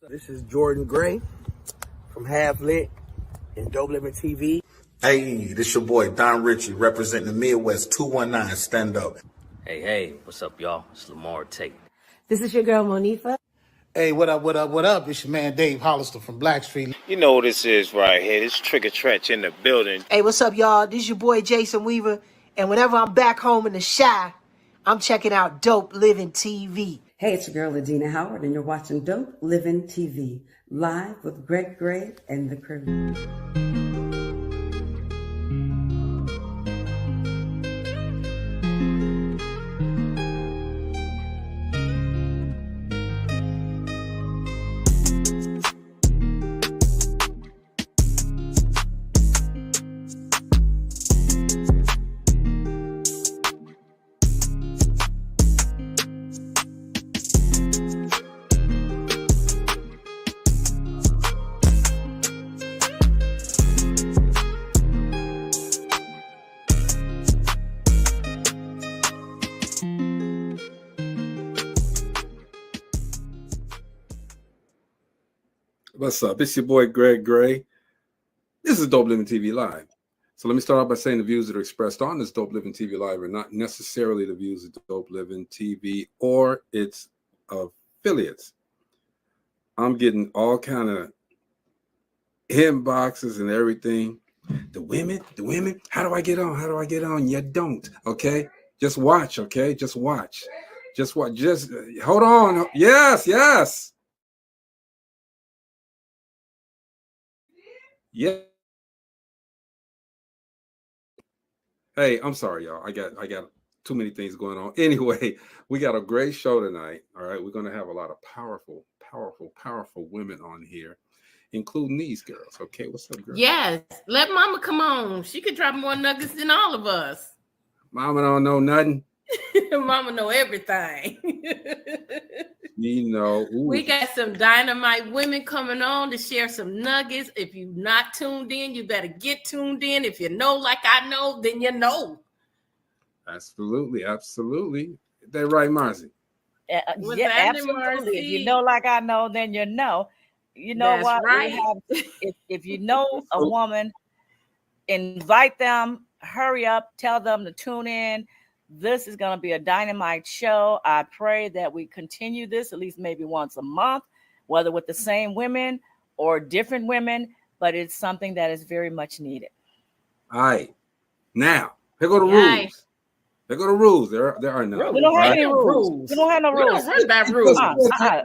This is Jordan Gray from Half Lit and DopelivenTV. Hey, this your boy Don Ritchie representing the Midwest 219 Stand Up. Hey, what's up, y'all? It's Lamar Tate. This is your girl Monifa. Hey, what up? It's your man Dave Hollister from Blackstreet. You know what this is right here. This Trigger Trench in the building. Hey, what's up, y'all? This is your boy Jason Weaver. And whenever I'm back home in the Chi, I'm checking out Dope Living TV. Hey, it's your girl Adina Howard, and you're watching Dope Living TV, live with Greg Gray and the crew. What's up? It's your boy Greg Gray. This is Dope Living TV Live. So let me start off by saying the views that are expressed on this Dope Living TV Live are not necessarily the views of Dope Living TV or its affiliates. I'm getting all kind of inboxes and everything. The women, how do I get on? How do I get on? You don't, okay? Just watch, okay? Just watch. Just hold on. Yes. Yeah. Hey, I'm sorry, y'all. I got too many things going on. Anyway, we got a great show tonight. All right. We're going to have a lot of powerful women on here, including these girls. Okay, what's up, girl? Yes. Let Mama come on. She could drop more nuggets than all of us. Mama don't know nothing. Mama know everything. You know, we got some dynamite women coming on to share some nuggets. If you're not tuned in, you better get tuned in. If you know like I know, then you know. Absolutely. They're right, Marcy. Yeah, absolutely. If you know like I know, then you know. You know That's what? right. If you know a woman, invite them, hurry up, tell them to tune in. This is going to be a dynamite show. I pray that we continue this at least maybe once a month, whether with the same women or different women, but it's something that is very much needed. All right. Now, here go the rules. There go the rules. There are none. We don't have any rules. We don't have no rules. We don't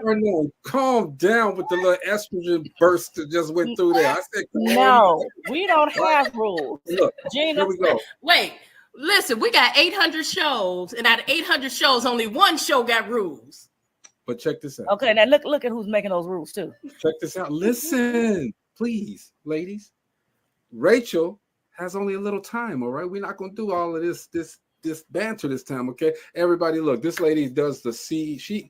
rules. Calm down with the little estrogen burst that just went through there. I said, no, we don't have rules. Look, Gina, here we go. Wait. Listen, we got 800 shows, and out of 800 shows, only one show got rules. But check this out. Okay, now look at who's making those rules too. Check this out. Listen, please, ladies. Rachel has only a little time. All right, we're not going to do all of this banter this time. Okay, everybody, look. This lady does the she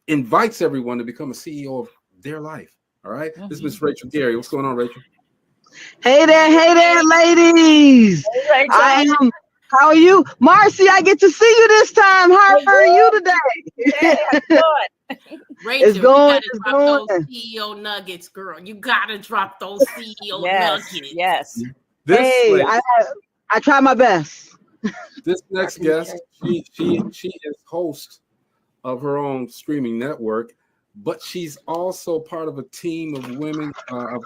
invites everyone to become a CEO of their life. All right, This is Miss Rachel Gary. What's going on, Rachel? Hey there, ladies. Hey, how are you? Marcy, I get to see you this time. How are you today? Rachel, it's going. Those CEO nuggets, girl. You gotta drop those CEO nuggets. Yes. Hey, I try my best. This next guest, she is host of her own streaming network, but she's also part of a team of women, of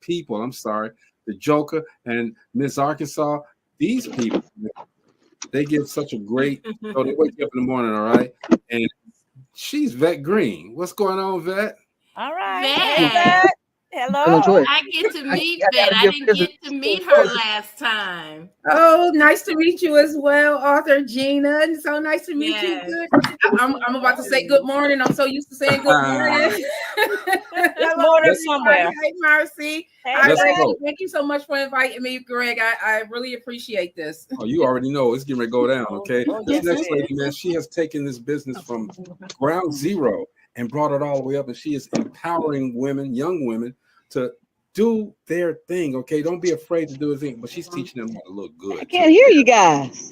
people. I'm sorry, the Joker and Miss Arkansas. These people, they give such a great. So they wake you up in the morning, all right. And she's Vet Green. What's going on, Vet? All right. Vet. Hello. I get to meet Vet. I didn't get to meet her last time. Oh, nice to meet you as well, Author Gina. So nice to meet you. I'm about to say good morning. I'm so used to saying good morning. Good morning somewhere. Hey, Marcy. Hey, thank you so much for inviting me, Greg. I really appreciate this. Oh, you already know it's getting ready to go down, okay? This next lady, man, she has taken this business from ground zero and brought it all the way up, and she is empowering women, young women, to do their thing, okay? Don't be afraid to do a thing, but she's teaching them how to look good. I can't hear you guys.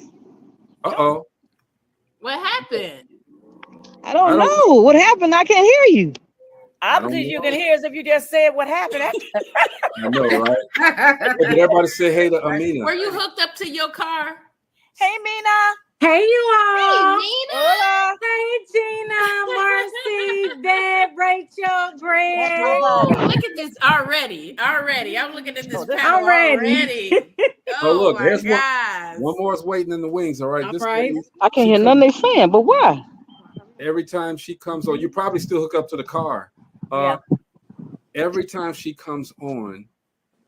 What happened? I don't know what happened. I can't hear you. Obviously, you can hear as if you just said what happened. I know, right? But everybody say hey to Amina. Were you hooked up to your car? Hey, Mina. Hey, you all. Hey, Nina. Hola. Hey, Gina, Marcy, Deb, Rachel, Greg. Look at this already. I'm looking at this panel already. Oh, look, my there's gosh. one more is waiting in the wings. All right. All This right. lady, I can't hear nothing they saying, but why? every time she comes on, you probably still hook up to the car. Every time she comes on,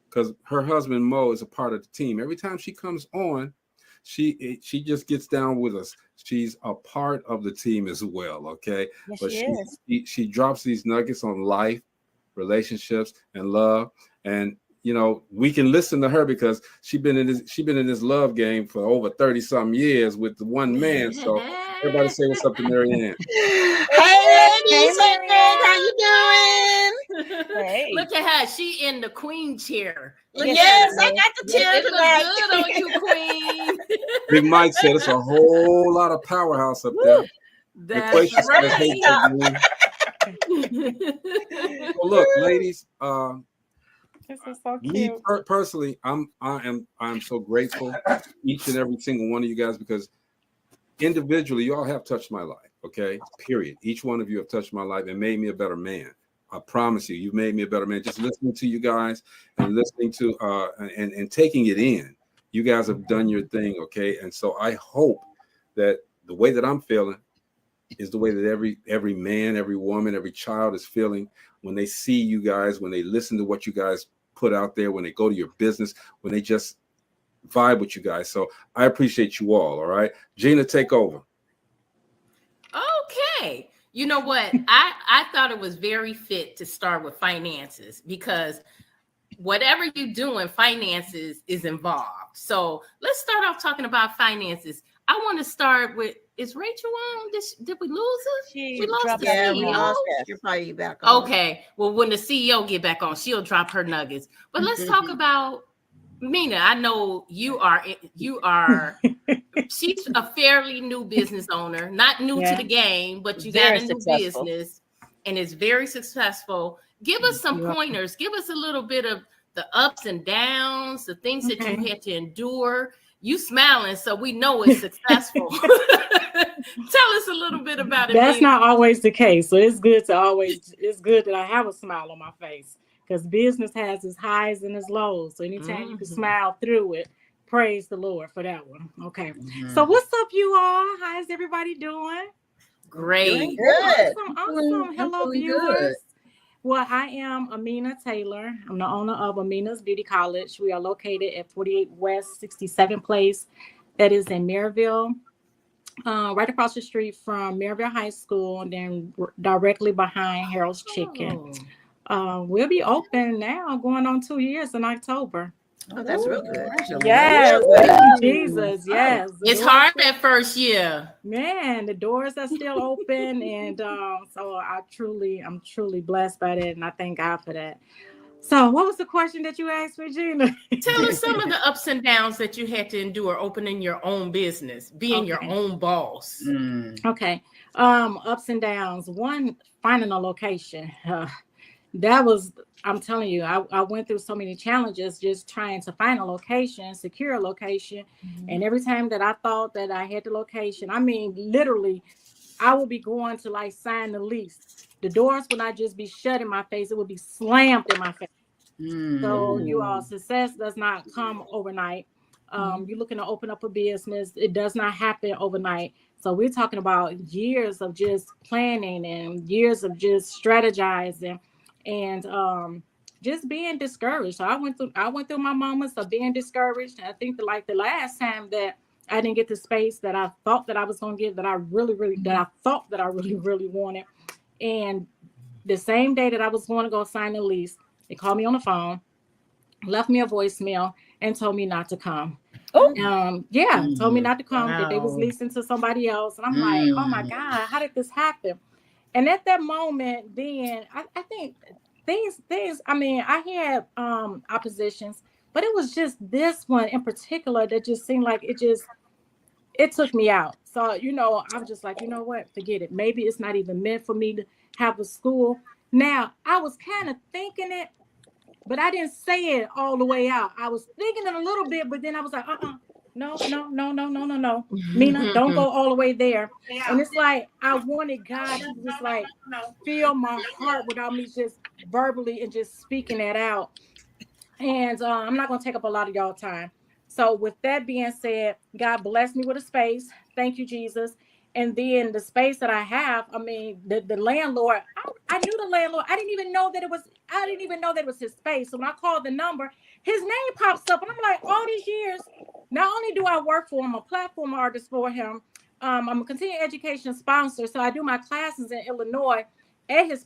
because her husband Mo is a part of the team. Every time she comes on, she just gets down with us. She's a part of the team as well. Okay, yes, but she drops these nuggets on life, relationships, and love. And you know, we can listen to her because she's been in this love game for over 30-something years with the one man. So everybody say what's up to Marianne. Hey, ladies. Hey, Greg. How you doing? Hey. Look at her. She in the queen chair. Yes, I got the chair It tonight. looks good on you, queen. Big Mike said it's a whole lot of powerhouse up there. That's right. Well, look, ladies. This is so Me cute. personally, I'm so grateful to each and every single one of you guys because individually, you all have touched my life. Okay, period. Each one of you have touched my life and made me a better man. I promise you, you've made me a better man. Just listening to you guys and listening to and taking it in. You guys have done your thing, okay? And so I hope that the way that I'm feeling is the way that every man, every woman, every child is feeling when they see you guys, when they listen to what you guys put out there, when they go to your business, when they just vibe with you guys. So I appreciate you all right? Gina, take over. Okay. You know what? I thought it was very fit to start with finances because whatever you're doing, finances is involved. So let's start off talking about finances. I want to start with, is Rachel on? Did we lose her? She lost the Yeah, CEO? we lost her. She'll probably be back on. Okay. Well, when the CEO get back on, she'll drop her nuggets. But let's talk about Mina. I know you are she's a fairly new business owner, not new to the game, but you got a new business and it's very successful. Give us some pointers. Give us a little bit of the ups and downs, the things that you had to endure. You smiling, so we know it's successful. Tell us a little bit about it. That's not always the case. So it's good that I have a smile on my face because business has its highs and its lows. So anytime you can smile through it, praise the Lord for that one. Okay. So what's up, you all? How is everybody doing? Great. Good. Awesome. Hello, viewers. Good. Well, I am Amina Taylor. I'm the owner of Amina's Beauty College. We are located at 48 West 67th Place. That is in Maryville, right across the street from Maryville High School, and then directly behind Harold's Chicken. We'll be open now, going on 2 years in October. Oh, that's real good. Yes, thank you, Jesus. Yes, it's hard that first year. Man, the doors are still open, and so I'm truly blessed by that, and I thank God for that. So, what was the question that you asked, Regina? Tell us some of the ups and downs that you had to endure opening your own business, being your own boss. Okay, ups and downs. One, finding a location. That was, I'm telling you, I went through so many challenges just trying to find a location, secure a location. And every time that I thought that I had the location, I mean, literally, I would be going to like sign the lease. The doors would not just be shut in my face, it would be slammed in my face. So you all, success does not come overnight. You're looking to open up a business. It does not happen overnight. So we're talking about years of just planning and years of just strategizing and just being discouraged. So I went through my moments of being discouraged. I think that like the last time that I didn't get the space that I thought that I was going to get, that I really wanted. And the same day that I was going to go sign the lease, they called me on the phone, left me a voicemail, and told me not to come. Told me not to come, that they was leasing to somebody else. And I'm like, oh my God, how did this happen? And at that moment, then I think things, I mean, I had oppositions, but it was just this one in particular that just seemed like it took me out. So, I'm just like, you know what, forget it. Maybe it's not even meant for me to have a school. Now, I was kind of thinking it, but I didn't say it all the way out. I was thinking it a little bit, but then I was like, no. Mina, don't go all the way there. And it's like, I wanted God to just like feel my heart without me just verbally and just speaking that out. And I'm not going to take up a lot of y'all time. So with that being said, God bless me with a space. Thank you, Jesus. And then the space that I have, I mean, the landlord, I knew the landlord. I didn't even know that it was his space. So when I called the number, his name pops up. And I'm like, all these years, not only do I work for him, a platform artist for him, I'm a continuing education sponsor. So I do my classes in Illinois at his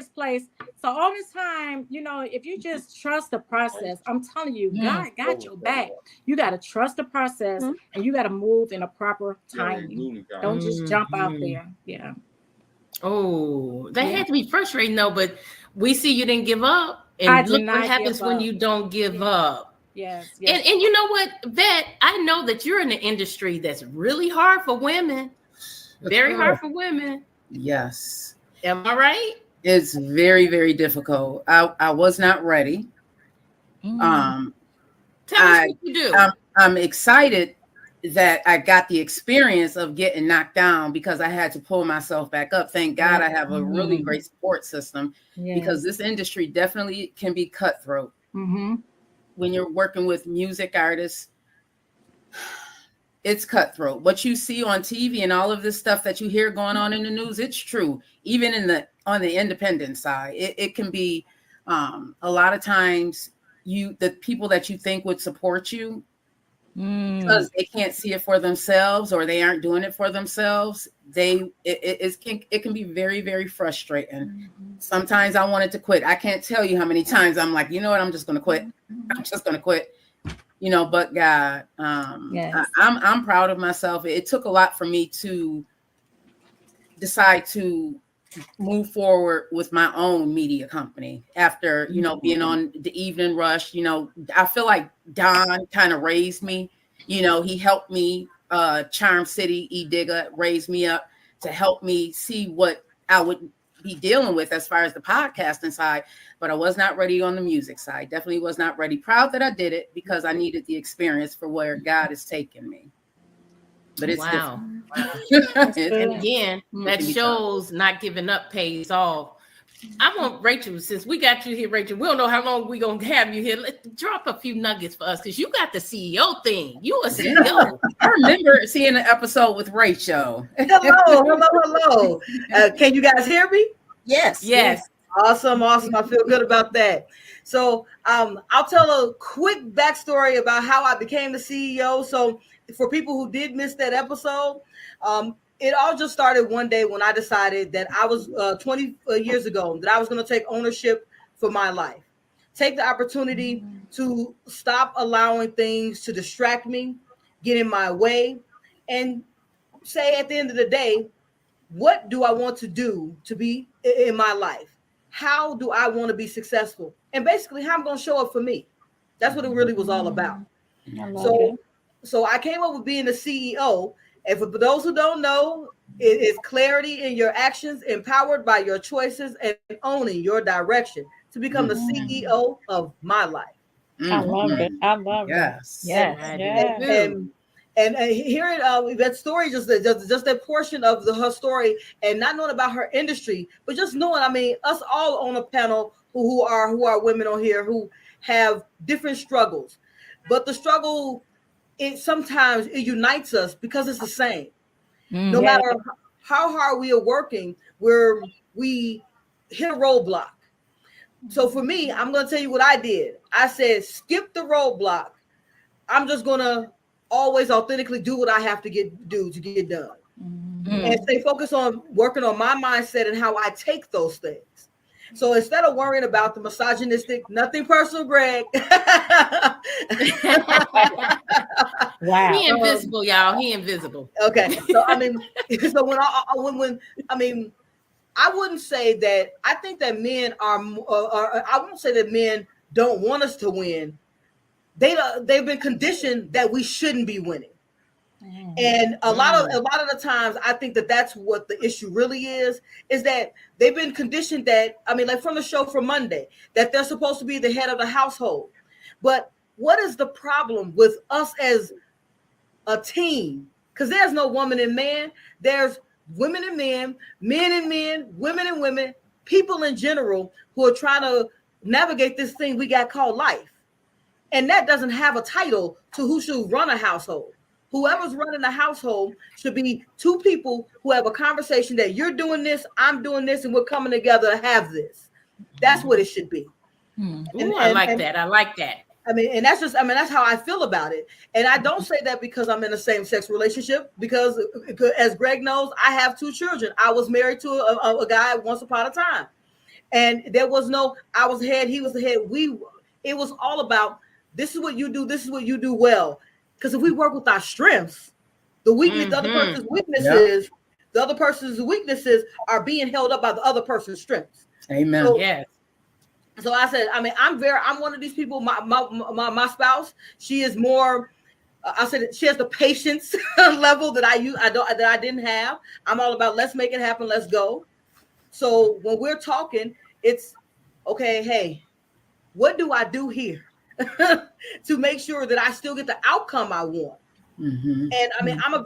place. So all this time, you know, if you just trust the process, I'm telling you, God got your back. You got to trust the process, and you got to move in a proper timing. Don't just jump out there. Yeah. Oh, that had to be frustrating though, but we see you didn't give up. And look what happens when you don't give up. Yes. And you know what, Vet, I know that you're in an industry that's really hard for women. Very hard for women. Yes. Am I right? It's very, very difficult. I was not ready. Tell us what you do. I'm excited that I got the experience of getting knocked down because I had to pull myself back up. Thank God I have a really great support system because this industry definitely can be cutthroat. Mm-hmm. When you're working with music artists, it's cutthroat. What you see on TV and all of this stuff that you hear going on in the news, it's true. Even on the independent side, it can be a lot of times the people that you think would support you because they can't see it for themselves or they aren't doing it for themselves. It can be very, very frustrating. Sometimes I wanted to quit. I can't tell you how many times I'm like, you know what, I'm just going to quit. I'm just going to quit. You know, but God, I'm proud of myself. It took a lot for me to decide to move forward with my own media company after, you know, being on the Evening Rush. You know, I feel like Don kind of raised me. You know, he helped me. Charm City, E. Digger raised me up to help me see what I would be dealing with as far as the podcasting side, but I was not ready on the music side. Definitely was not ready. Proud that I did it because I needed the experience for where God has taken me. But it's And again, that shows not giving up pays off. I want Rachel, since we got you here, Rachel, we don't know how long we're going to have you here. Let's drop a few nuggets for us because you got the CEO thing. You a CEO. I remember seeing an episode with Rachel. Hello. Can you guys hear me? Yes. Awesome. I feel good about that. So I'll tell a quick backstory about how I became the CEO. So for people who did miss that episode, it all just started one day when I decided that I was 20 years ago that I was going to take ownership for my life, take the opportunity to stop allowing things to distract me, get in my way, and say at the end of the day, what do I want to do to be in my life? How do I want to be successful? And basically how I'm going to show up for me. That's what it really was all about. So I came up with being the CEO. And for those who don't know, it is clarity in your actions, empowered by your choices, and owning your direction to become the CEO of my life. I love it. Yes. And hearing that story, just that portion of her story, and not knowing about her industry, but just knowing, I mean, us all on a panel who are women on here who have different struggles, but the struggle, sometimes it unites us because it's the same. No matter how hard we are working, we hit a roadblock. So for me, I'm going to tell you what I did. I said, skip the roadblock. I'm just going to always authentically do what I have to get done. And stay focused on working on my mindset and how I take those things. So instead of worrying about the misogynistic, nothing personal, Greg. Wow. He invisible, y'all. He invisible. Okay. So I mean, when I wouldn't say that. I think that men are. I won't say that men don't want us to win. They've been conditioned that we shouldn't be winning. And a lot of the times, I think that that's what the issue really is that they've been conditioned that, I mean, like from the show from Monday, that they're supposed to be the head of the household. But what is the problem with us as a team? Because there's no woman and man. There's women and men, men and men, women and women, people in general who are trying to navigate this thing we got called life. And that doesn't have a title to who should run a household. Whoever's running the household should be two people who have a conversation that you're doing this, I'm doing this, and we're coming together to have this. That's what it should be. Ooh, I like that. I like that. I mean, and that's how I feel about it. And I don't say that because I'm in a same-sex relationship, because as Greg knows, I have 2 children. I was married to a guy once upon a time. And there was no, I was the head, he was the head. It was all about, this is what you do, this is what you do well. Because if we work with our strengths, the weakness, the other person's weaknesses, the other person's weaknesses are being held up by the other person's strengths. Amen. So, yes. So I said, I mean, I'm one of these people. My spouse, she is more. I said she has the patience level that I didn't have. I'm all about let's make it happen, let's go. So when we're talking, it's okay. Hey, what do I do here to make sure that I still get the outcome I want? And I mean, I'm a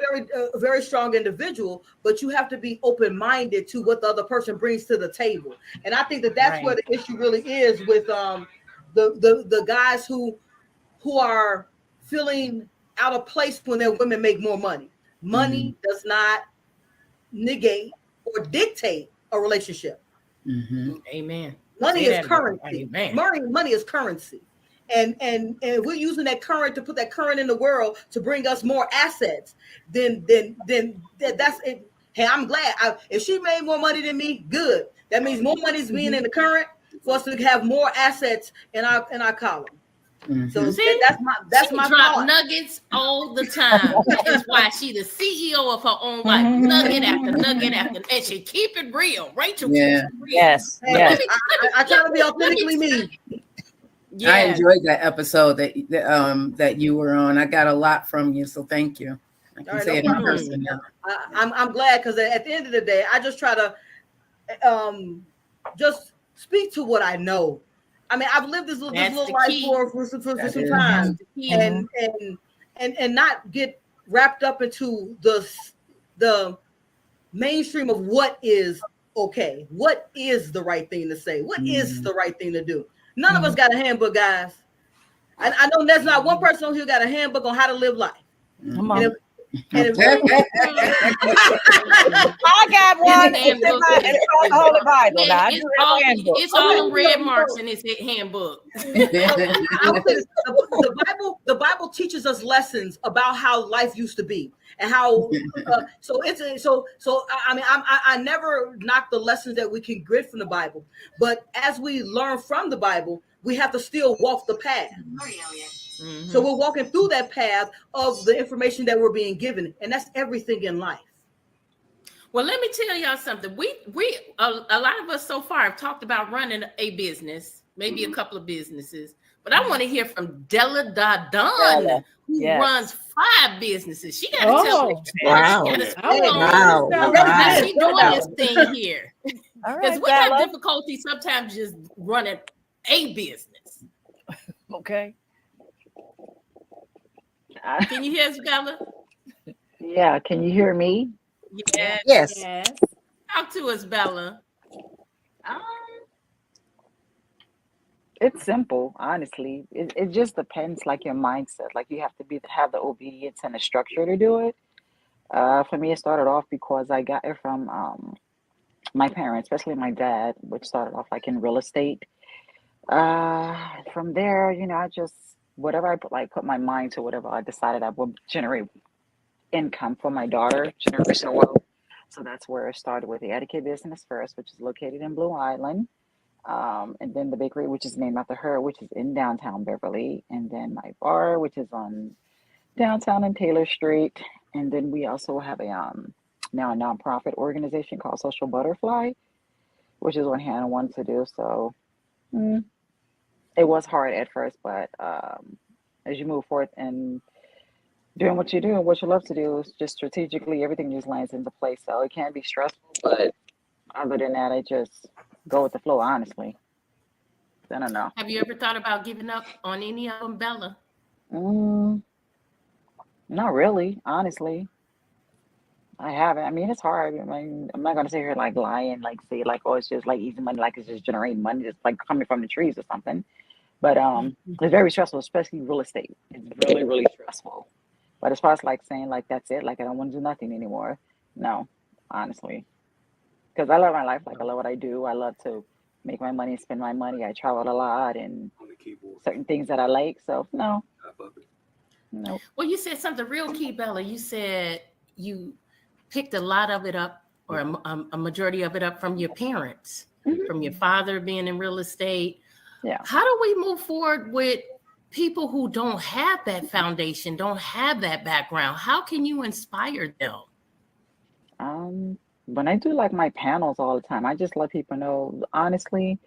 very strong individual, but you have to be open-minded to what the other person brings to the table. And I think that that's where the issue really is with the guys who are feeling out of place when their women make more money. Money does not negate or dictate a relationship. Amen. Money is currency. Money is currency. And we're using that current to put that current in the world to bring us more assets. Then that's it. Hey, I'm glad. If she made more money than me, good. That means more money is being in the current for us to have more assets in our column. So see, that's my drop thought. nuggets all the time. That is why she the CEO of her own life. Nugget after nugget after, and she keep it real. Rachel keeps it real. Yes. Hey, Yes. I try to be authentically me. Yeah. I enjoyed that episode that you were on. I got a lot from you, so thank you. I can say it in person now. I'm glad, because at the end of the day, I just try to just speak to what I know. I mean, I've lived this little life for some time, and not get wrapped up into the mainstream of what is okay, what is the right thing to say, what is the right thing to do. None of us got a handbook, guys. I know there's not one person who got a handbook on how to live life. Come on. And if I got one. It's called the Holy Bible. Now, it's all in red marks in his handbook. The Bible teaches us lessons about how life used to be and how. I mean, I never knock the lessons that we can get from the Bible, but as we learn from the Bible, we have to still walk the path. So we're walking through that path of the information that we're being given, and that's everything in life. Well, let me tell y'all something. We a lot of us so far have talked about running a business, maybe a couple of businesses, but I want to hear from Della Don, who runs 5 businesses. She got to tell me. Wow. How she doing this thing here? Because we have Bella. difficulty sometimes just running a business. Okay. Can you hear us, Bella? Yeah, can you hear me? Yes. Talk to us, Bella. It's simple, honestly. It just depends, like your mindset. Like you have to have the obedience and the structure to do it. For me, it started off because I got it from my parents, especially my dad, which started off like in real estate. From there, I just whatever I put my mind to, whatever I decided I would generate income for my daughter, generational wealth. So that's where it started with the etiquette business first, which is located in Blue Island. And then the bakery, which is named after her, which is in downtown Beverly. And then my bar, which is on downtown and Taylor Street. And then we also have now a nonprofit organization called Social Butterfly, which is what Hannah wanted to do. So it was hard at first, but as you move forth and doing what you do and what you love to do is just strategically everything just lands into place. So it can be stressful, but other than that, I just go with the flow, honestly. I don't know. Have you ever thought about giving up on any of them, Bella? Not really, honestly. I haven't. I mean, it's hard. I mean, I'm not gonna sit here like lying, like say like, oh, it's just like easy money, like it's just generating money, just like coming from the trees or something. But it's very stressful, especially real estate. It's really, really stressful. But as far as like saying like that's it, like I don't want to do nothing anymore. No, honestly, because I love my life. Like I love what I do. I love to make my money, spend my money. I travel a lot and certain things that I like. So no. Well, you said something real key, Bella. You said you picked a lot of it up, or a majority of it up from your parents, from your father being in real estate. Yeah. How do we move forward with people who don't have that foundation, don't have that background? How can you inspire them? When I do like my panels all the time, I just let people know, honestly,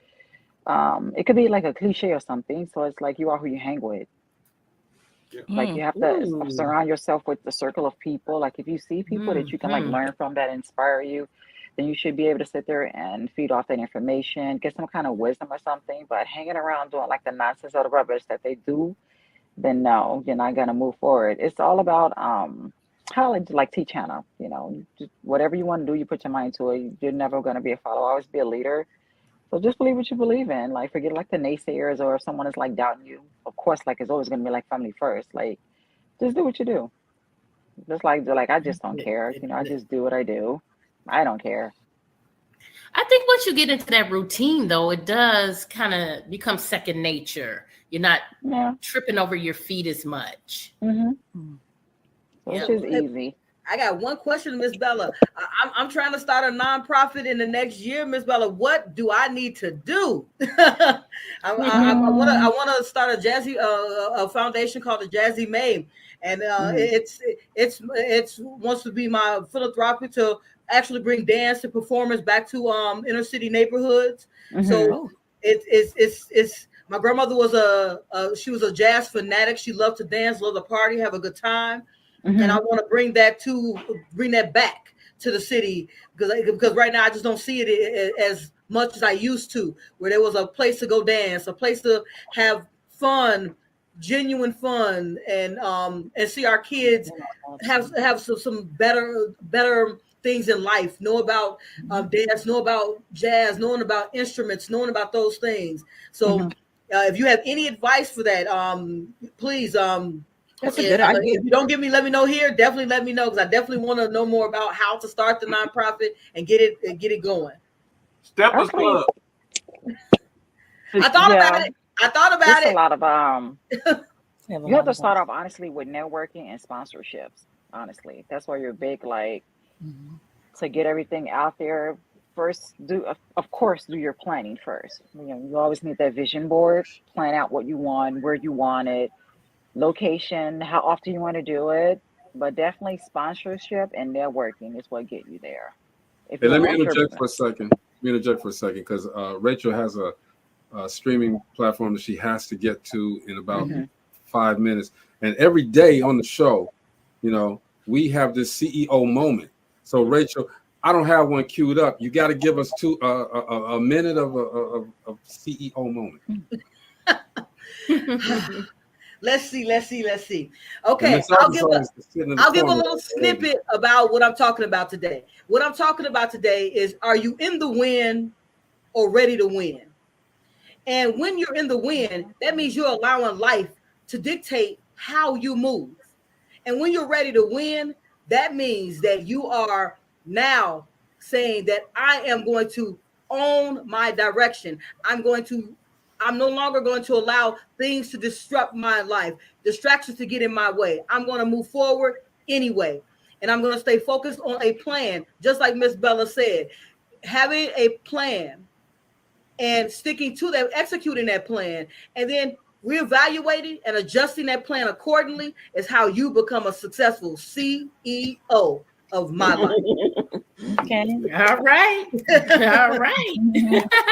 it could be like a cliche or something. So it's like you are who you hang with. Like you have to surround yourself with the circle of people. Like if you see people that you can like learn from that inspire you, then you should be able to sit there and feed off that information, get some kind of wisdom or something. But hanging around doing like the nonsense or the rubbish that they do, then no, you're not gonna move forward. It's all about how like teach Hannah, you know, just whatever you want to do, you put your mind to it. You're never gonna be a follower, always be a leader. So just believe what you believe in. Like forget like the naysayers or if someone is like doubting you. Of course, like it's always gonna be like family first. Like just do what you do. Just like I just don't care. You know, I just do what I do. I don't care. I think once you get into that routine, though, it does kind of become second nature. You're not tripping over your feet as much. Which is easy. I got one question, Miss Bella. I'm trying to start a nonprofit in the next year, Miss Bella. What do I need to do? I want to start a jazzy a foundation called the Jazzy May, and it's wants to be my philanthropy to actually bring dance and performance back to inner city neighborhoods. So it's my grandmother was she was a jazz fanatic. She loved to dance, loved to party, have a good time. And I want to bring that back to the city because right now I just don't see it as much as I used to, where there was a place to go dance, a place to have fun, genuine fun, and see our kids have some better things in life, know about dance, know about jazz, knowing about instruments, knowing about those things. So if you have any advice for that, please that's a good idea. If you don't give me, let me know here. Definitely let me know because I definitely want to know more about how to start the nonprofit and get it going. Steppers Club. I thought about it. There's a lot of you have to start off honestly with networking and sponsorships. Honestly, that's why you're big. Like to get everything out there. First, of course do your planning first. You know, you always need that vision board. Plan out what you want, where you want it. Location, how often you want to do it, but definitely sponsorship and networking is what get you there. Hey, let me interject for a second. Because Rachel has a streaming platform that she has to get to in about 5 minutes. And every day on the show, you know, we have this CEO moment. So Rachel, I don't have one queued up. You got to give us a minute of a CEO moment. Let's see. Okay, I'll give a little snippet about what I'm talking about today. What I'm talking about today is, are you in the win or ready to win? And when you're in the win, that means you're allowing life to dictate how you move. And when you're ready to win, that means that you are now saying that I am going to own my direction. I'm no longer going to allow things to disrupt my life, distractions to get in my way. I'm going to move forward anyway. And I'm going to stay focused on a plan, just like Miss Bella said. Having a plan and sticking to that, executing that plan, and then reevaluating and adjusting that plan accordingly is how you become a successful CEO. of my life. Okay. All right. All right.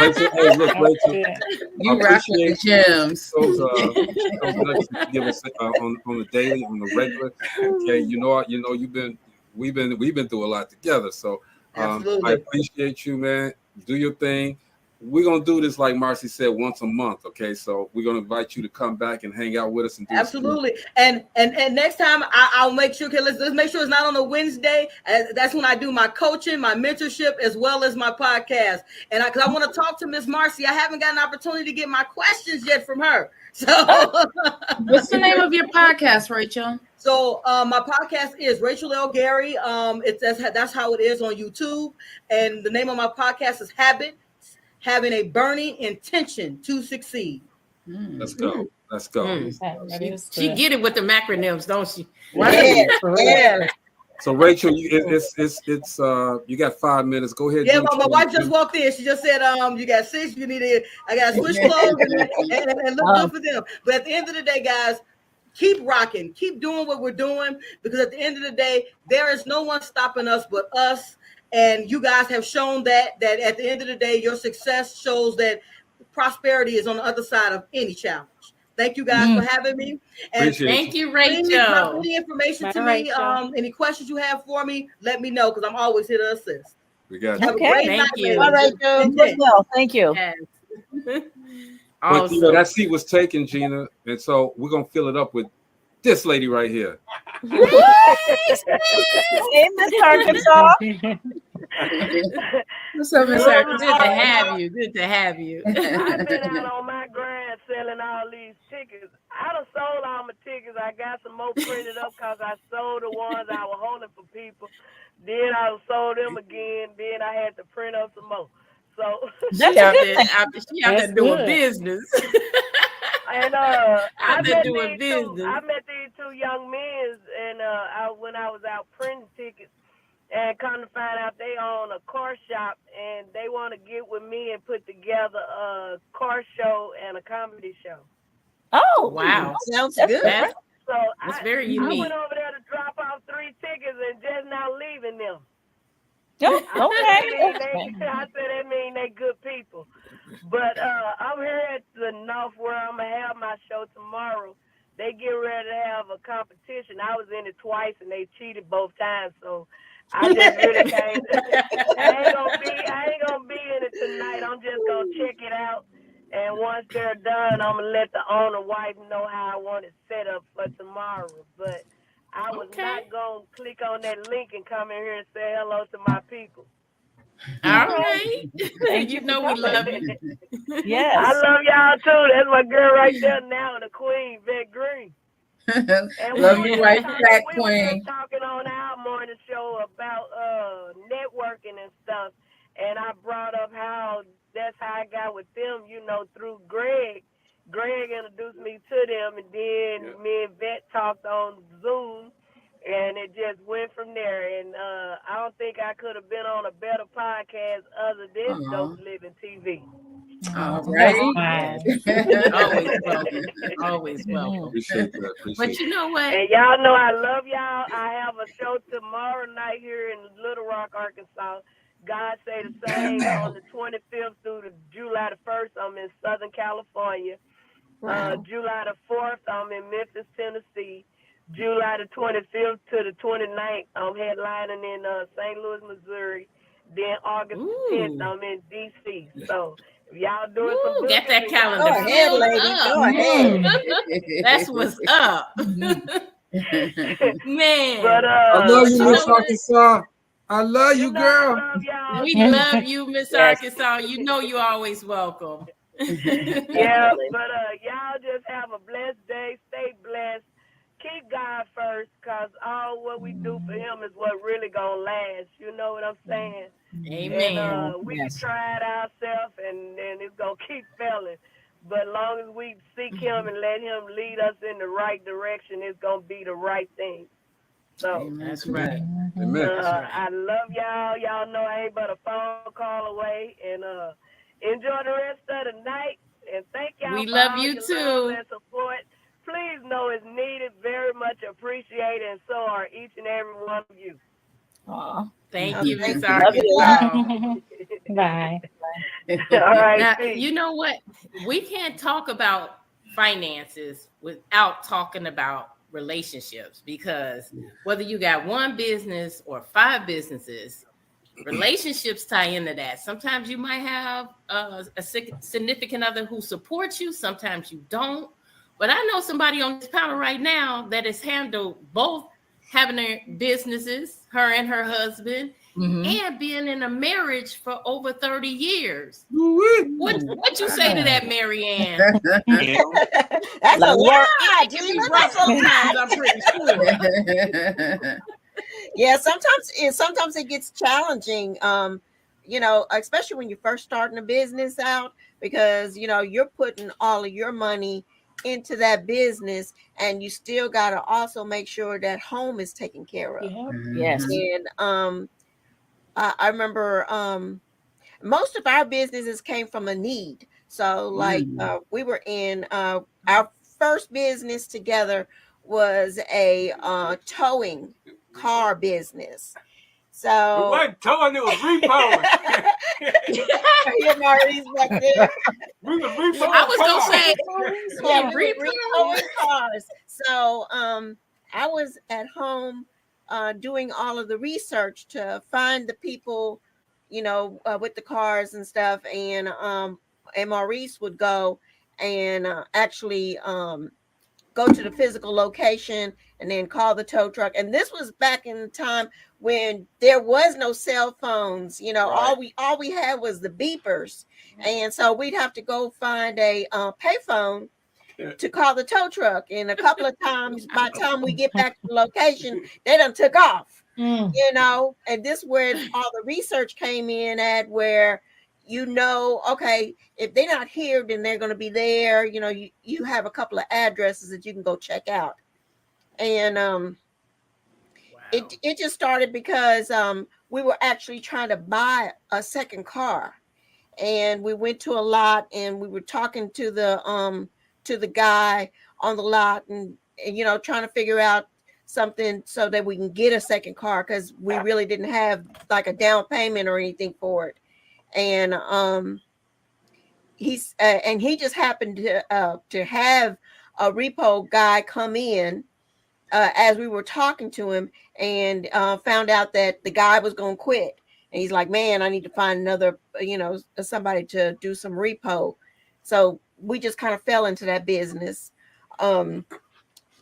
Rachel, hey, look, Rachel, You rock with the gems. Those nuggets that you give us on the daily, on the regular. Okay, we've been through a lot together. So I appreciate you, man. Do your thing. We're gonna do this like Marcy said, once a month. Okay, so we're gonna invite you to come back and hang out with us and do absolutely. And next time I'll make sure. Okay, let's make sure it's not on a Wednesday. That's when I do my coaching, my mentorship, as well as my podcast. And because I want to talk to Miss Marcy, I haven't got an opportunity to get my questions yet from her. So, what's the name of your podcast, Rachel? So my podcast is Rachel L. Gary. That's how it is on YouTube. And the name of my podcast is Having a Burning Intention to Succeed. Let's go. Let's go. She get it with the macronyms, don't she? Yeah. So Rachel, it's you got 5 minutes. Go ahead. Yeah, my wife just walked in. She just said, you got 6. I got to switch clothes and look good for them. But at the end of the day, guys, keep rocking, keep doing what we're doing, because at the end of the day, there is no one stopping us but us. And you guys have shown that at the end of the day, your success shows that prosperity is on the other side of any challenge. Thank you guys for having me. And thank you, Rachel. Any information to me, any questions you have for me, let me know, because I'm always here to assist. We got you. Okay. Thank you. All right, Rachel. Thank you. Yes. But that seat was taken, Gina, and so we're gonna fill it up with this lady right here. Hey, Miss Arkansas. What's up, Miss Arkansas? Good to have you. Good to have you. I've been out on my grind selling all these tickets. I done sold all my tickets. I got some more printed up because I sold the ones I was holding for people. Then I sold them again. Then I had to print up some more. So she out there doing business. And I met doing business. I met these 2 young men, and when I was out printing tickets, and come to find out they own a car shop, and they want to get with me and put together a car show and a comedy show. Oh, wow. Sounds good. That's very unique. I went over there to drop off 3 tickets and just now leaving them. Oh, okay. I said that mean they good people. But I'm here at the North where I'm going to have my show tomorrow. They get ready to have a competition. I was in it twice and they cheated both times, so I just really can't. I ain't gonna be in it tonight. I'm just gonna check it out. And once they're done, I'm gonna let the owner wife know how I want it set up for tomorrow. But I was not gonna click on that link and come in here and say hello to my people. All right. You know we love you. Yes. I love y'all too. That's my girl right there now, the queen, Vet Green. Love you right back, we queen. were talking on our morning show about networking and stuff. And I brought up how that's how I got with them, through Greg. Greg introduced me to them, and then me and Vet talked on Zoom, and it just went from there. And I don't think I could have been on a better podcast other than Dope Living TV. All right. Always welcome. Always welcome. Appreciate that. But you know what? And y'all know I love y'all. I have a show tomorrow night here in Little Rock, Arkansas. God say the same on the 25th through the July the 1st. I'm in Southern California. Wow. July the 4th, I'm in Memphis, Tennessee. July the 25th to the 29th, I'm headlining in St. Louis, Missouri. Then August 10th, I'm in D.C. So if y'all doing some get that calendar. Go ahead, lady. Go ahead. That's what's up. Man. But I love you, Miss Arkansas. I love you, girl. We love you, Miss Arkansas. You know you're always welcome. Yeah, but y'all just have a blessed day. Stay blessed. Keep God first, because all what we do for him is what really going to last. You know what I'm saying? Amen. And, we can try it ourselves, and it's going to keep failing. But as long as we seek him and let him lead us in the right direction, it's going to be the right thing. So that's right. Amen. I love y'all. Y'all know I ain't but a phone call away. And enjoy the rest of the night. And thank y'all. We for love all you your too. love and support. Please know it's needed, very much appreciated, and so are each and every one of you. Thank you, Miss Love you. Arkansas. Bye. All right. Now, peace. you know what? We can't talk about finances without talking about relationships, because whether you got one business or 5 businesses, relationships tie into that. Sometimes you might have a significant other who supports you, sometimes you don't. But I know somebody on this panel right now that has handled both having their businesses, her and her husband, and being in a marriage for over 30 years. What you say to that, Mary Ann? That's a lot. It can be rough sometimes, I'm pretty sure. Yeah, sometimes it gets challenging. Especially when you're first starting a business out, because you're putting all of your money into that business, and you still got to also make sure that home is taken care of. Yes. And I remember most of our businesses came from a need. So we were in our first business together was a towing car business. So it wasn't towing, it was repoing. back there. We was repoing. I was gonna say, repoing cars. So I was at home doing all of the research to find the people, with the cars and stuff, and Maurice would go and actually go to the physical location and then call the tow truck. And this was back in the time when there was no cell phones. All we had was the beepers, and so we'd have to go find a payphone to call the tow truck. And a couple of times, by the time we get back to the location, they done took off. And this where all the research came in at, where okay, if they're not here, then they're going to be there. You have a couple of addresses that you can go check out. And it just started because we were actually trying to buy a second car, and we went to a lot, and we were talking to the guy on the lot, and trying to figure out something so that we can get a second car, because we really didn't have like a down payment or anything for it. And he just happened to have a repo guy come in as we were talking to him, and found out that the guy was going to quit. And he's like, man, I need to find another, somebody to do some repo. So we just kind of fell into that business. Well,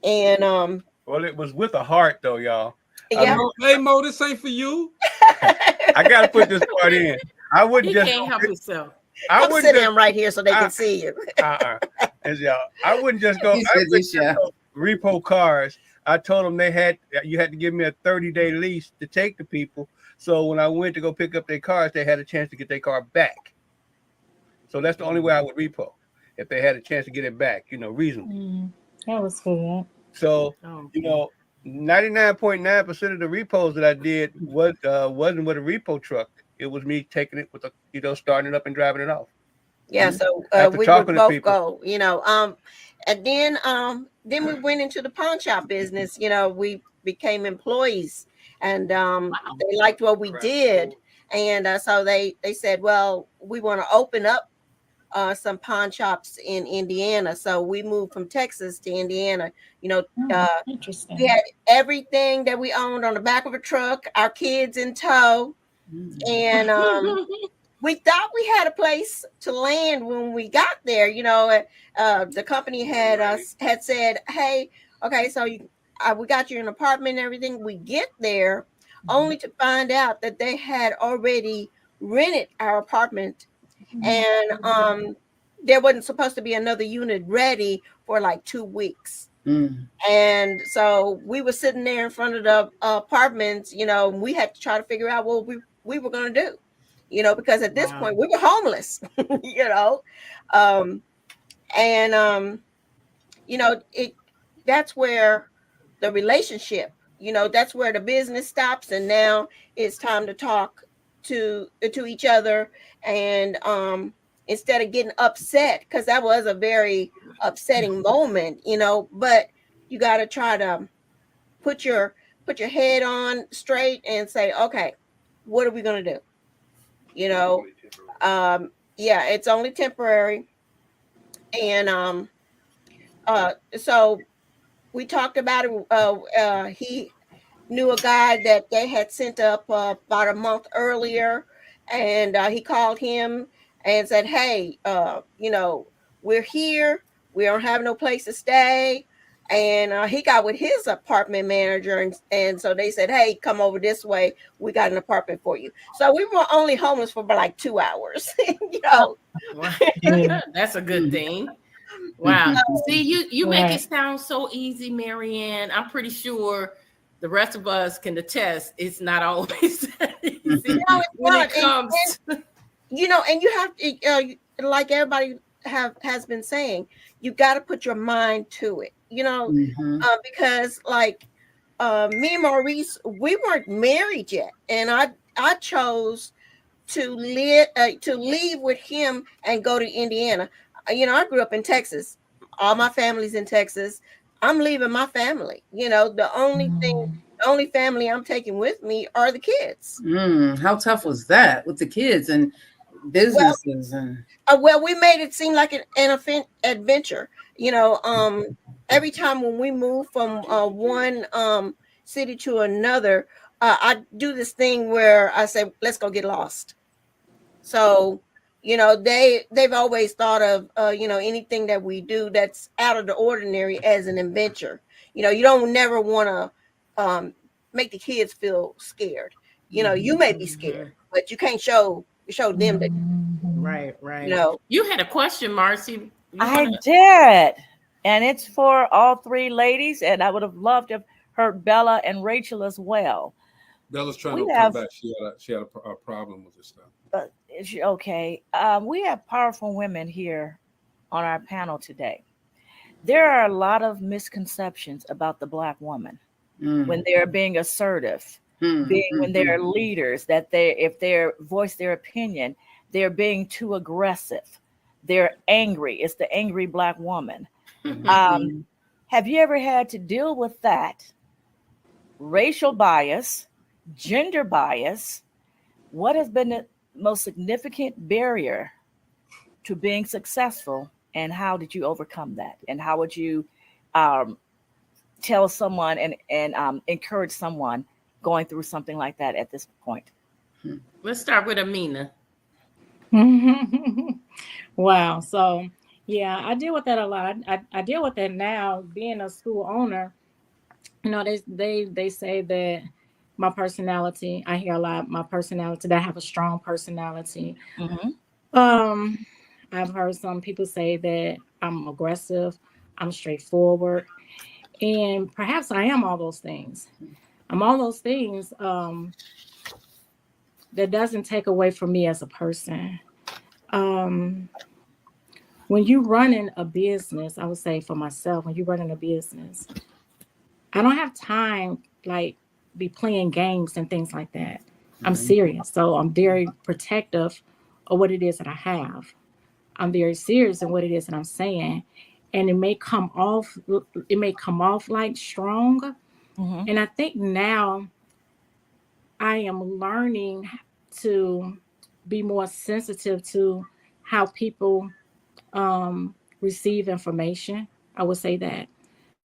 it was with a heart, though, y'all. Yeah. Hey, Mo, this ain't for you. I got to put this part in. I wouldn't He just can't help himself. I'm sitting down right here so they can see you. I wouldn't just go. Repo cars. I told them you had to give me a 30-day lease to take the people. So when I went to go pick up their cars, they had a chance to get their car back. So that's the only way I would repo, if they had a chance to get it back, reasonably. That was good. So 99.9% of the repos that I did wasn't with a repo truck. It was me taking it with starting it up and driving it off. Yeah, so we would both go, and then we went into the pawn shop business. We became employees, and they liked what we did, and so they said, well, we want to open up some pawn shops in Indiana. So we moved from Texas to Indiana. Interesting. We had everything that we owned on the back of a truck, our kids in tow, and we thought we had a place to land when we got there. The company had said, hey, okay, so we got you an apartment and everything. We get there only to find out that they had already rented our apartment, and there wasn't supposed to be another unit ready for like 2 weeks. And so we were sitting there in front of the apartments, and we had to try to figure out what we were going to do, because at this point we were homeless, that's where the relationship, that's where the business stops. And now it's time to talk to each other. And instead of getting upset, because that was a very upsetting moment, but you got to try to put your put your head on straight and say, okay, what are we going to do? You know, yeah, it's only temporary. And so we talked about it. He knew a guy that they had sent up about a month earlier, and he called him and said, hey, you know, we're here, we don't have no place to stay. And he got with his apartment manager, and so they said, hey, come over this way, we got an apartment for you. So we were only homeless for about like 2 hours. You know. That's a good thing. Wow. See, you make it sound so easy, Marianne. I'm pretty sure the rest of us can attest it's not always that easy when it comes and, you know, and you have to like everybody has been saying, you got to put your mind to it, you know. Because like me and Maurice, we weren't married yet, and I chose to leave with him and go to Indiana. You know, I grew up in Texas. All my family's in Texas. I'm leaving my family. You know, the only family I'm taking with me are the kids. How tough was that with the kids and businesses? Well, we made it seem like an adventure. You know, every time when we move from one city to another, I do this thing where I say, let's go get lost. So, you know, they've always thought of, you know, anything that we do that's out of the ordinary as an adventure. You know, you don't never want to make the kids feel scared. You know, you may be scared, but you can't show them that. Right. You know, you had a question, Marcy. I did. And it's for all three ladies. And I would have loved to have heard Bella and Rachel as well. Bella's trying to come back. She had a problem with this stuff. Okay. We have powerful women here on our panel today. There are a lot of misconceptions about the Black woman when they're being assertive, when they're leaders, that if they voice their opinion, they're being too aggressive. They're angry. It's the angry Black woman. Have you ever had to deal with that? Racial bias, gender bias. What has been the most significant barrier to being successful, and how did you overcome that? And how would you tell someone and encourage someone going through something like that at this point? Let's start with Amina. Wow. So yeah, I deal with that a lot. I deal with that now, being a school owner. You know, they say that my personality, I hear a lot, my personality, that I have a strong personality. I've heard some people say that I'm aggressive, I'm straightforward, and perhaps I am all those things. I'm all those things. That doesn't take away from me as a person. When you're running a business, I would say for myself, when you're running a business, I don't have time like be playing games and things like that. I'm serious. So I'm very protective of what it is that I have. I'm very serious in what it is that I'm saying. And it may come off like strong. And I think now I am learning to be more sensitive to how people receive information. I would say that.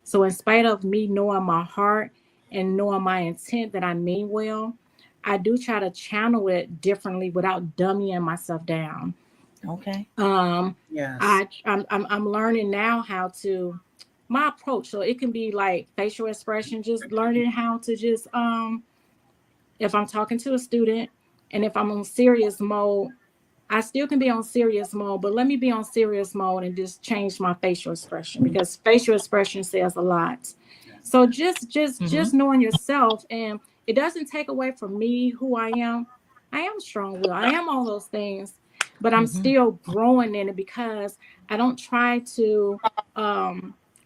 So in spite of me knowing my heart and knowing my intent that I mean well, I do try to channel it differently without dummying myself down. Okay. Yes. I'm learning now how to my approach. So it can be like facial expression, just learning how to just if I'm talking to a student and if I'm on serious mode, I still can be on serious mode, but let me be on serious mode and just change my facial expression, because facial expression says a lot. So just knowing yourself, and it doesn't take away from me who I am. I am strong-willed. I am all those things, but I'm still growing in it because I don't try to.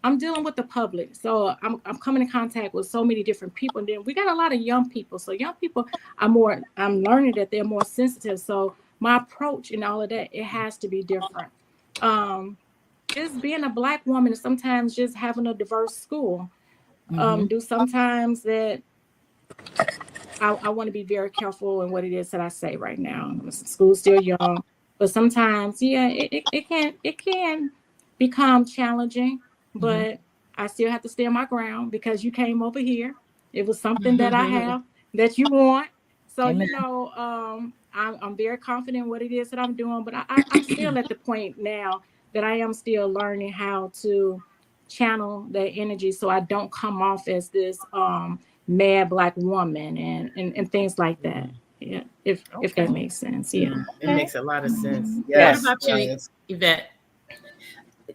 I'm dealing with the public, so I'm coming in contact with so many different people. And then we got a lot of young people. So young people are more. I'm learning that they're more sensitive. So my approach and all of that, it has to be different. Just being a Black woman, sometimes just having a diverse school. Do sometimes that I want to be very careful in what it is that I say right now. School's still young, but sometimes, yeah, it can become challenging. But I still have to stand my ground because you came over here. It was something that I have that you want. So Amen. I'm very confident in what it is that I'm doing. But I'm still at the point now that I am still learning how to channel that energy so I don't come off as this mad Black woman and things like that. Yeah, if that makes sense. Yeah, it makes a lot of sense. Yes. What about you, Yvette?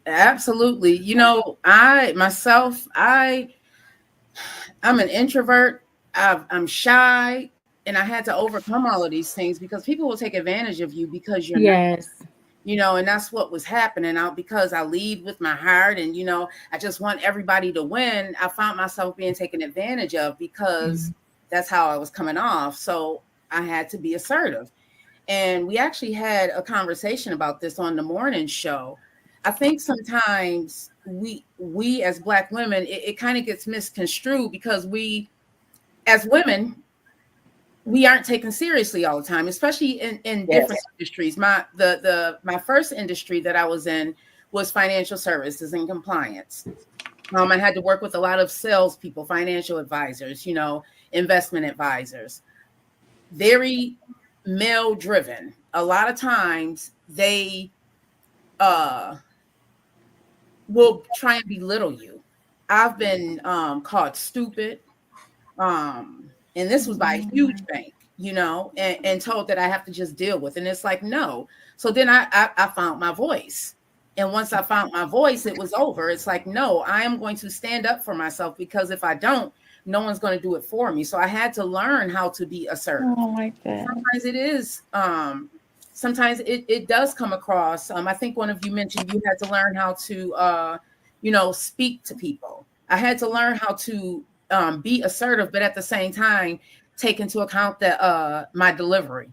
Absolutely. I'm an introvert. I'm shy, and I had to overcome all of these things because people will take advantage of you because you're yes. not, and that's what was happening out because I lead with my heart and, I just want everybody to win. I found myself being taken advantage of because that's how I was coming off. So I had to be assertive. And we actually had a conversation about this on the morning show. I think sometimes we as Black women, it kind of gets misconstrued because we, as women, we aren't taken seriously all the time, especially in different industries. My first industry that I was in was financial services and compliance. I had to work with a lot of salespeople, financial advisors, investment advisors, very male driven. A lot of times they will try and belittle you. I've been called stupid. And this was by a huge bank, and told that I have to just deal with. And it's like, no. So then I found my voice. And once I found my voice, it was over. It's like, no, I am going to stand up for myself because if I don't, no one's going to do it for me. So I had to learn how to be assertive. Oh, I like that. Sometimes it is, sometimes it does come across. I think one of you mentioned you had to learn how to, speak to people. I had to learn how to be assertive, but at the same time, take into account that my delivery.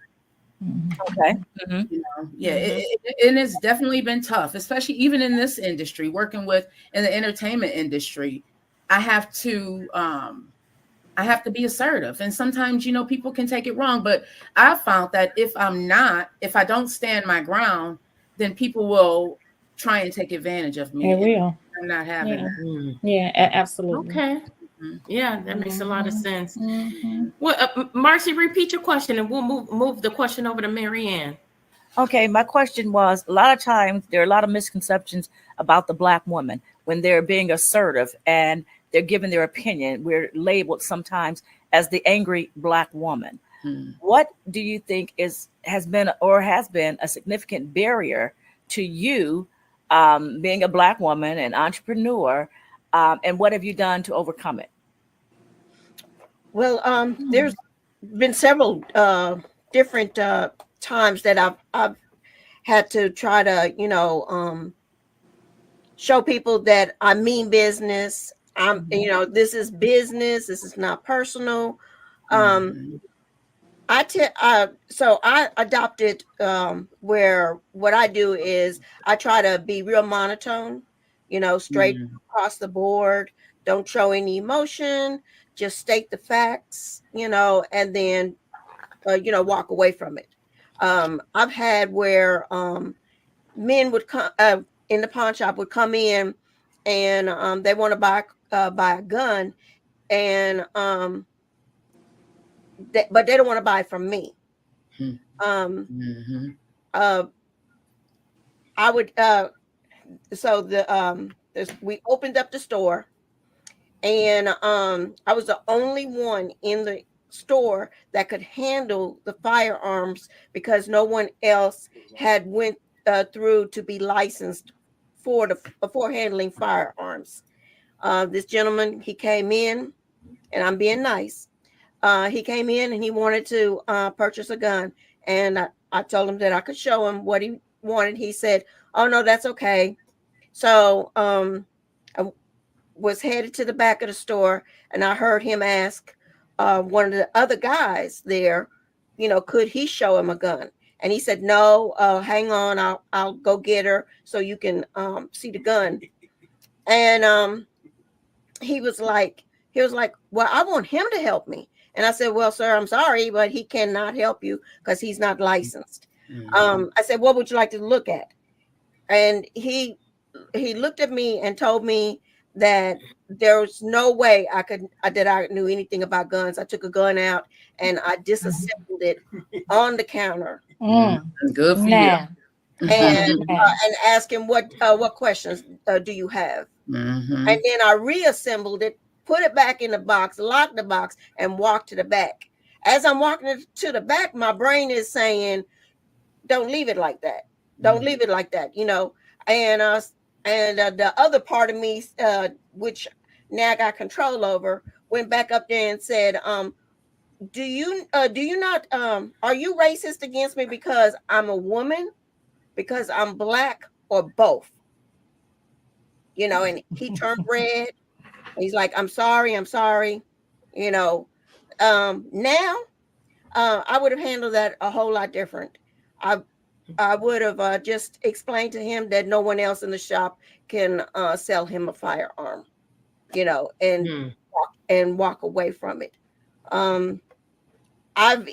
Okay. And it's definitely been tough, especially even in this industry, working in the entertainment industry. I have to be assertive, and sometimes people can take it wrong. But I found that if I don't stand my ground, then people will try and take advantage of me. They will. I'm not having that. Yeah, absolutely. Okay. Yeah, that makes a lot of sense. Well, Marcy, repeat your question, and we'll move the question over to Marianne. Okay, my question was, a lot of times there are a lot of misconceptions about the Black woman when they're being assertive and they're giving their opinion. We're labeled sometimes as the angry Black woman. What do you think has been a significant barrier to you being a Black woman, an entrepreneur, and what have you done to overcome it? Well, there's been several different times that I've had to try to, show people that I mean business. This is business. This is not personal. So I adopted where what I do is I try to be real monotone, straight across the board. Don't show any emotion. Just state the facts, and then walk away from it. I've had where men would come in the pawn shop would come in and they want to buy a gun, and but they don't want to buy from me. I would we opened up the store, and I was the only one in the store that could handle the firearms because no one else had went through to be licensed for handling firearms. This gentleman, he came in, and I'm being nice. He came in and he wanted to purchase a gun, and I told him that I could show him what he wanted. He said, "Oh no, that's okay." So I was headed to the back of the store, and I heard him ask one of the other guys there, could he show him a gun? And he said, "No, hang on, I'll go get her so you can see the gun." And he was like, well, I want him to help me. And I said, well, sir, I'm sorry, but he cannot help you because he's not licensed. I said, what would you like to look at? And he looked at me and told me that there's no way that I knew anything about guns. I took a gun out and I disassembled it on the counter. Good for you. And ask him what questions do you have? And then I reassembled it, put it back in the box, locked the box, and walked to the back. As I'm walking to the back, my brain is saying, "Don't leave it like that. Don't leave it like that." You know. And the other part of me, which now I got control over, went back up there and said, "Do you not? Are you racist against me because I'm a woman? Because I'm black, or both?" You know, and he turned red. He's like, I'm sorry. You know, now I would have handled that a whole lot different. I would have just explained to him that no one else in the shop can sell him a firearm, you know, and walk away from it. I've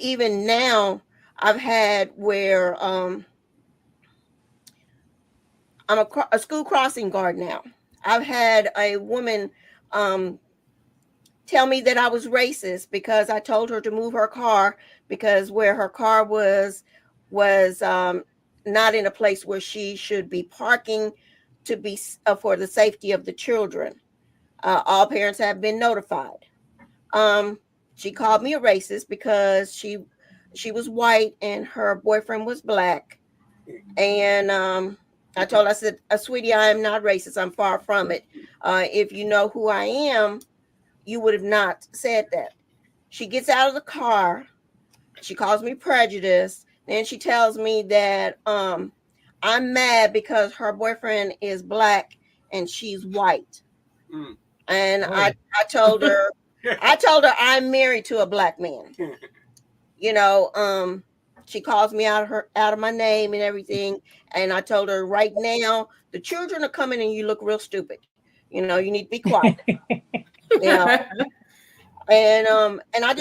had where I'm a school crossing guard now. I've had a woman tell me that I was racist because I told her to move her car because where her car was not in a place where she should be parking to be for the safety of the children. All parents have been notified. She called me a racist because she was white and her boyfriend was black. And I told her, I said, sweetie, I am not racist. I'm far from it. If you know who I am, you would have not said that. She gets out of the car. She calls me prejudiced. Then she tells me that I'm mad because her boyfriend is black and she's white. And I told her, I'm married to a black man. You know, she calls me out of my name and everything. And I told her, right now, the children are coming and you look real stupid. You know, you need to be quiet. You know. And I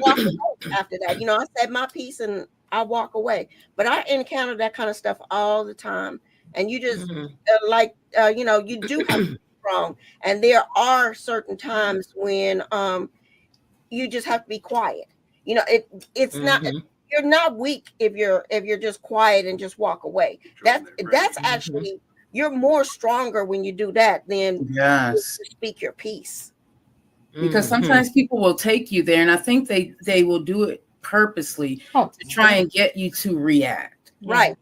walk away after that. You know, I said my piece and I walk away. But I encounter that kind of stuff all the time. And you just you know, you do have to be strong. And there are certain times when you just have to be quiet. You know, it's not, you're not weak if you're just quiet and just walk away. That's actually, you're more stronger when you do that than speak your piece. Because sometimes people will take you there, and I think they will do it purposely to try and get you to react. Right.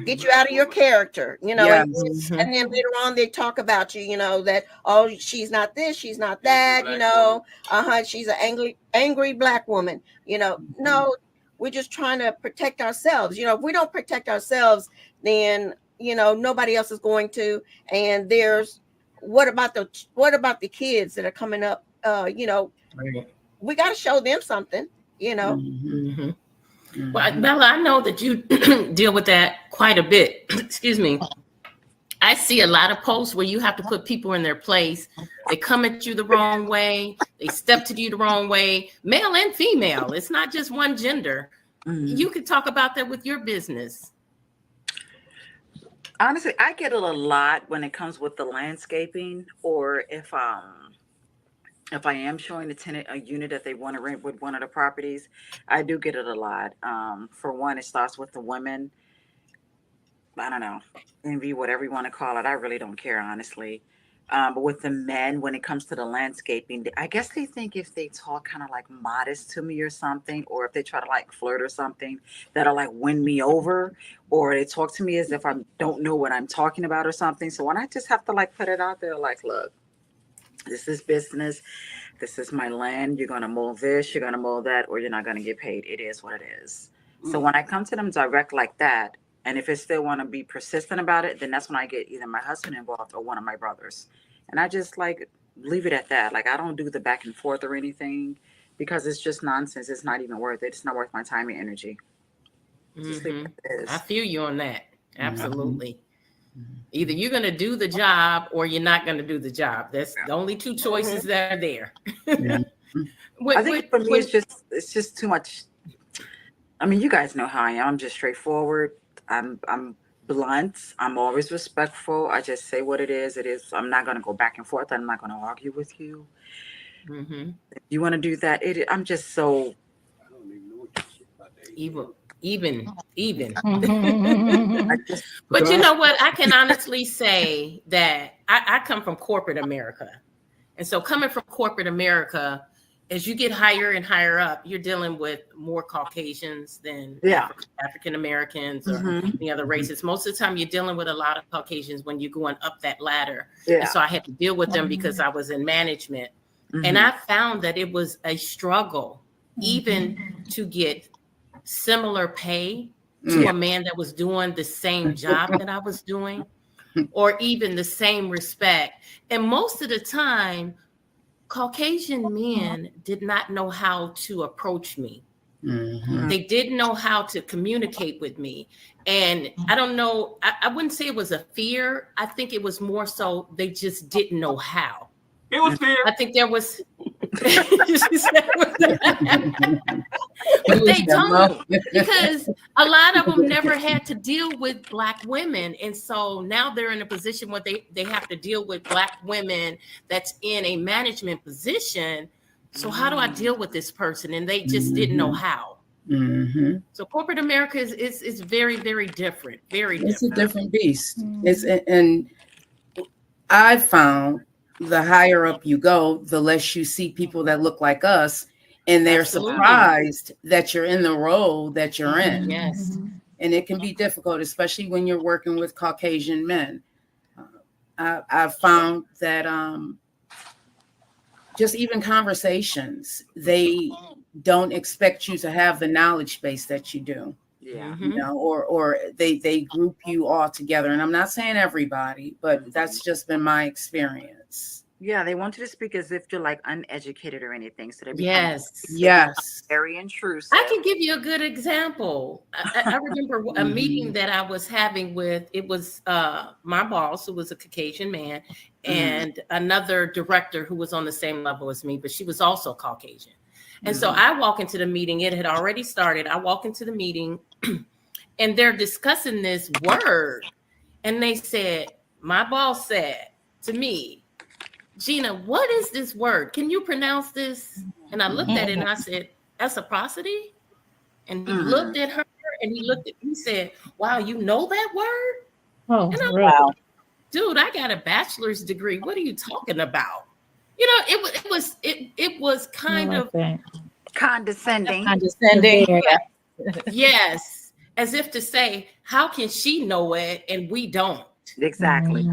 Get you out of your character, you know, and then later on they talk about you, you know, that, oh, she's not this, she's not that, you know, she's an angry black woman, you know. No, we're just trying to protect ourselves. You know, if we don't protect ourselves, then, you know, nobody else is going to. And what about the kids that are coming up? You know, we got to show them something, you know. Well, Bella, I know that you deal with that quite a bit. Excuse me. I see a lot of posts where you have to put people in their place. They come at you the wrong way. They step to you the wrong way, male and female. It's not just one gender. You could talk about that with your business. Honestly, I get it a lot when it comes with the landscaping, or if I am showing the tenant a unit that they want to rent with one of the properties, I do get it a lot. For one, it starts with the women. I don't know, envy, whatever you want to call it. I really don't care, honestly. But with the men, when it comes to the landscaping, I guess they think if they talk kind of like modest to me or something, or if they try to like flirt or something, that'll like win me over, or they talk to me as if I don't know what I'm talking about or something. So when I just have to like put it out there, like, look, this is business. This is my land. You're going to mow this, you're going to mow that, or you're not going to get paid. It is what it is. So when I come to them direct like that, and if they still want to be persistent about it, then that's when I get either my husband involved or one of my brothers. And I just like leave it at that. Like, I don't do the back and forth or anything because it's just nonsense. It's not even worth it. It's not worth my time and energy. I feel you on that. Absolutely. Either you're going to do the job or you're not going to do the job. That's the only two choices that are there. I think for me, it's just too much. I mean, you guys know how I am. I'm just straightforward. I'm blunt. I'm always respectful. I just say what it is. It is. I'm not going to go back and forth. I'm not going to argue with you. Mm-hmm. If you want to do that, I'm just so even. But you know what? I can honestly say that I come from corporate America. And so coming from corporate America, as you get higher and higher up, you're dealing with more Caucasians than African Americans or any other races. Most of the time, you're dealing with a lot of Caucasians when you're going up that ladder. Yeah. And so I had to deal with them because I was in management. And I found that it was a struggle even to get similar pay to a man that was doing the same job that I was doing, or even the same respect. And most of the time, Caucasian men did not know how to approach me. They didn't know how to communicate with me. And I don't know, I wouldn't say it was a fear. I think it was more so they just didn't know how. It was fear. I think there was but they don't, because a lot of them never had to deal with Black women, and so now they're in a position where they have to deal with Black women that's in a management position. So how do I deal with this person? And they just didn't know how. So corporate America is very, very different. Very different. It's a different beast. And I found the higher up you go, the less you see people that look like us, and they're surprised that you're in the role that you're in. Yes. And it can be difficult, especially when you're working with Caucasian men. I've found that just even conversations, they don't expect you to have the knowledge base that you do. Yeah. You know, or they group you all together. And I'm not saying everybody, but that's just been my experience. Yeah, they want you to speak as if you're like uneducated or anything. So they become Yes. very intrusive. I can give you a good example. I remember a meeting that I was having with, it was my boss, who was a Caucasian man, and another director who was on the same level as me, but she was also Caucasian. And so I walk into the meeting, it had already started. I walk into the meeting and they're discussing this word. And they said, my boss said to me, Gina, what is this word? Can you pronounce this? And I looked at it and I said, reciprocity. And he looked at her and he looked at me and said, wow, you know that word? Oh, and I'm really? like, dude, I got a bachelor's degree. What are you talking about? You know, it was kind of condescending. Yes, as if to say, how can she know it and we don't? Exactly.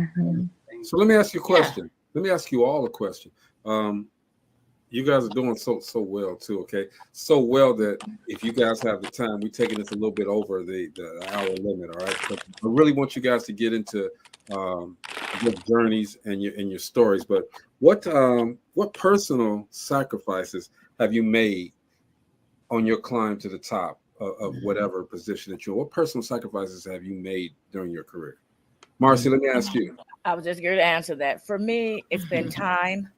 So let me ask you a question. Let me ask you all a question. You guys are doing so well too, okay? So well that if you guys have the time, we're taking this a little bit over the hour limit, all right? But I really want you guys to get into your journeys and your stories. But what personal sacrifices have you made on your climb to the top of whatever position that you're? What personal sacrifices have you made during your career? Marcy, let me ask you. I was just going to answer that. For me, it's been time,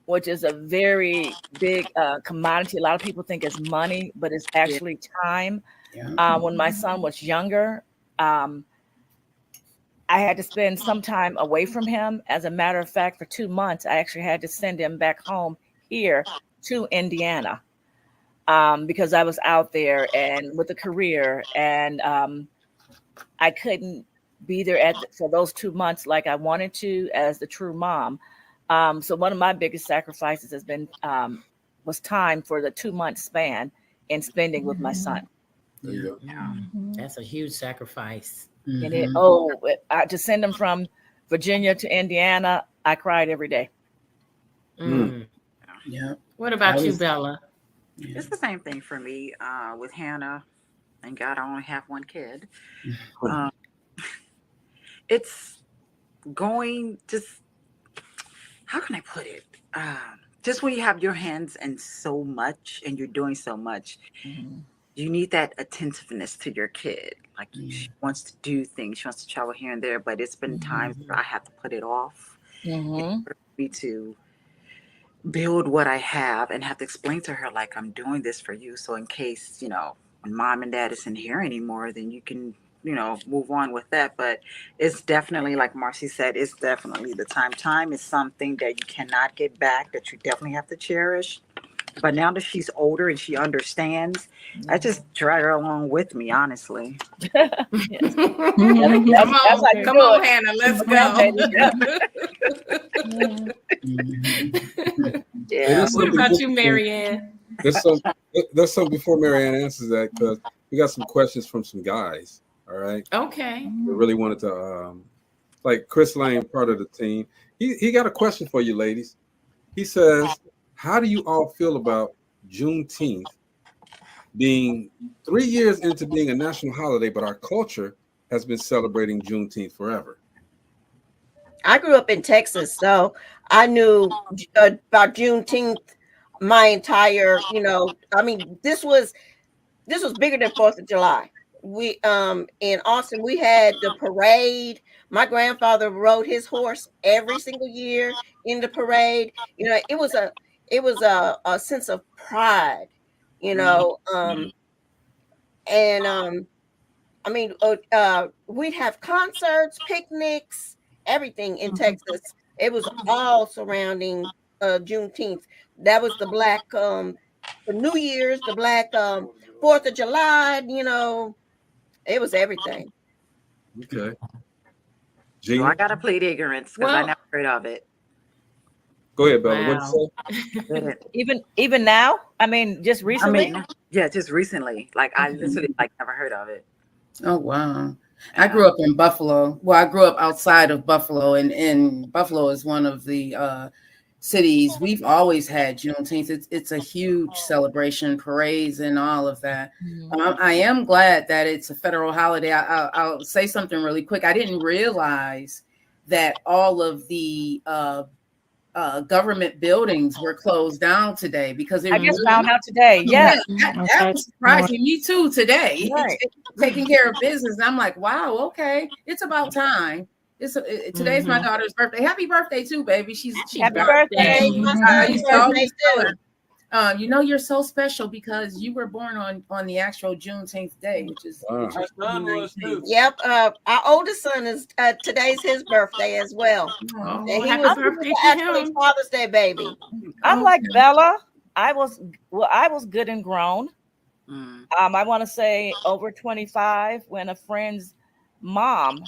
which is a very big commodity. A lot of people think it's money, but it's actually time. When my son was younger, I had to spend some time away from him. As a matter of fact, for 2 months, I actually had to send him back home here to Indiana because I was out there and with a career, and I couldn't be there for those 2 months like I wanted to as the true mom. So one of my biggest sacrifices has been was time for the 2 month span and spending with my son. There you go. Yeah. That's a huge sacrifice. And to send him from Virginia to Indiana, I cried every day. Yeah. What about you, Bella? It's the same thing for me with Hannah. Thank God I only have one kid. It's going just, how can I put it? Just when you have your hands in so much and you're doing so much, you need that attentiveness to your kid. Like she wants to do things, she wants to travel here and there, but it's been times where I have to put it off. For me to build what I have and have to explain to her, like, I'm doing this for you. So in case, when mom and dad isn't here anymore, then you can, move on with that. But it's definitely, like Marcy said, it's definitely the time. Time is something that you cannot get back, that you definitely have to cherish. But now that she's older and she understands, I just drag her along with me, honestly. Come on, Hannah, let's go. Yeah. What about you, Marianne? There's some before Marianne answers that, because we got some questions from some guys. All right. Okay. We really wanted to, like Chris Lane, part of the team. He got a question for you, ladies. He says, how do you all feel about Juneteenth being 3 years into being a national holiday, but our culture has been celebrating Juneteenth forever? I grew up in Texas, so I knew about Juneteenth my entire, this was bigger than 4th of July. We in Austin, we had the parade. My grandfather rode his horse every single year in the parade. It was a sense of pride, we'd have concerts, picnics, everything in Texas. It was all surrounding Juneteenth. That was the Black for New Year's, the Black 4th of July. It was everything. Okay. So I gotta plead ignorance because I never heard of it. Go ahead, Bella. Wow. What'd you say? even now? I mean, just recently? Yeah, just recently. Like I literally never heard of it. Oh wow. I grew up in Buffalo. Well, I grew up outside of Buffalo, and Buffalo is one of the cities. We've always had Juneteenth. It's a huge celebration, parades, and all of that. I am glad that it's a federal holiday. I'll say something really quick. I didn't realize that all of the government buildings were closed down today, because I just found out today. Yes. That surprised me. Me too today. Right. Taking care of business. And I'm like, wow, okay, it's about time. Today's my daughter's birthday. Happy birthday too, baby. She's happy birthday. I used to always tell her, you're so special because you were born on the actual Juneteenth day, which is Yep. Our oldest son is today's his birthday as well. And he was actually Father's Day baby. I'm like Bella. I was good and grown. I want to say over 25 when a friend's mom,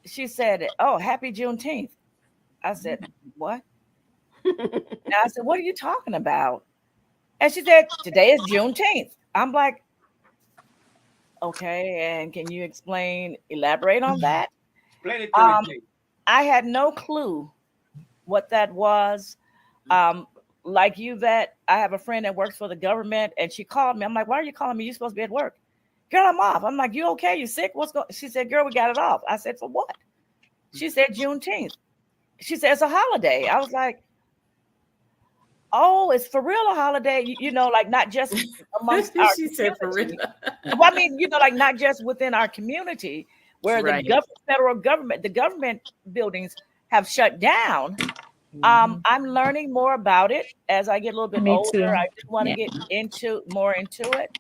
she said, "Oh, happy Juneteenth." I said, "What?" And I said, "What are you talking about?" And she said, "Today is Juneteenth." I'm like, "Okay, and can you elaborate on that?" I had no clue what that was. Like you, that I have a friend that works for the government, and she called me. I'm like, "Why are you calling me? You're supposed to be at work." "Girl, I'm off." I'm like, "You okay? You sick? What's going?" She said, "Girl, we got it off." I said, "For what?" She said, "Juneteenth." She said, "It's a holiday." I was like, "Oh, it's for real a holiday, like not just amongst our She said for real. Well, I mean, like not just within our community, where the federal government, the government buildings have shut down. I'm learning more about it as I get a little bit older. Too. I just want to get more into it.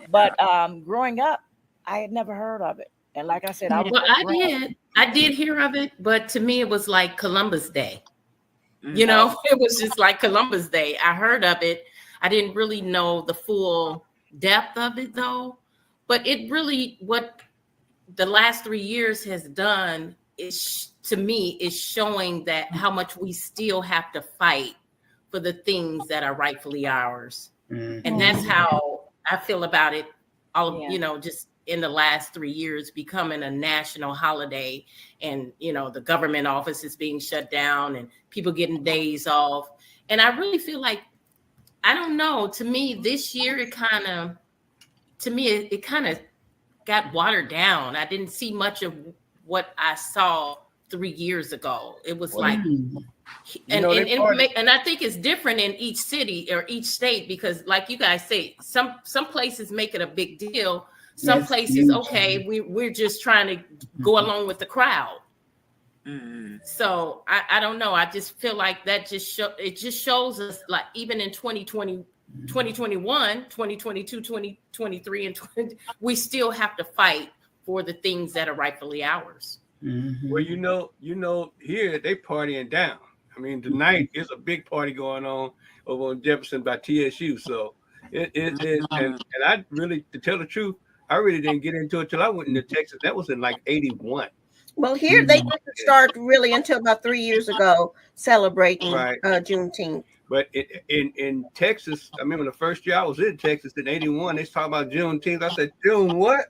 But growing up, I had never heard of it. And like I said, I did hear of it, but to me it was like Columbus Day. It was just like Columbus Day. I heard of it. I didn't really know the full depth of it though. But it really, what the last 3 years has done is, to me, is showing that how much we still have to fight for the things that are rightfully ours. And that's how I feel about it. Just in the last 3 years, becoming a national holiday, and the government office is being shut down and people getting days off. And I really feel like, I don't know, to me this year it kind of got watered down. I didn't see much of what I saw 3 years ago. It was like, and I think it's different in each city or each state, because like you guys say, some places make it a big deal. Some places, okay, we're just trying to go along with the crowd. So I don't know. I just feel like that it just shows us, like, even in 2020, 2021, 2022, 2023, and 20, we still have to fight for the things that are rightfully ours. Well, you know, here they partying down. I mean, tonight is a big party going on over on Jefferson by TSU. So and I really, to tell the truth, I really didn't get into it till I went into Texas. That was in like 81. Well, here they didn't start really until about 3 years ago celebrating Juneteenth. But in Texas, I remember the first year I was in Texas in 81, they was talking about Juneteenth. I said, June what?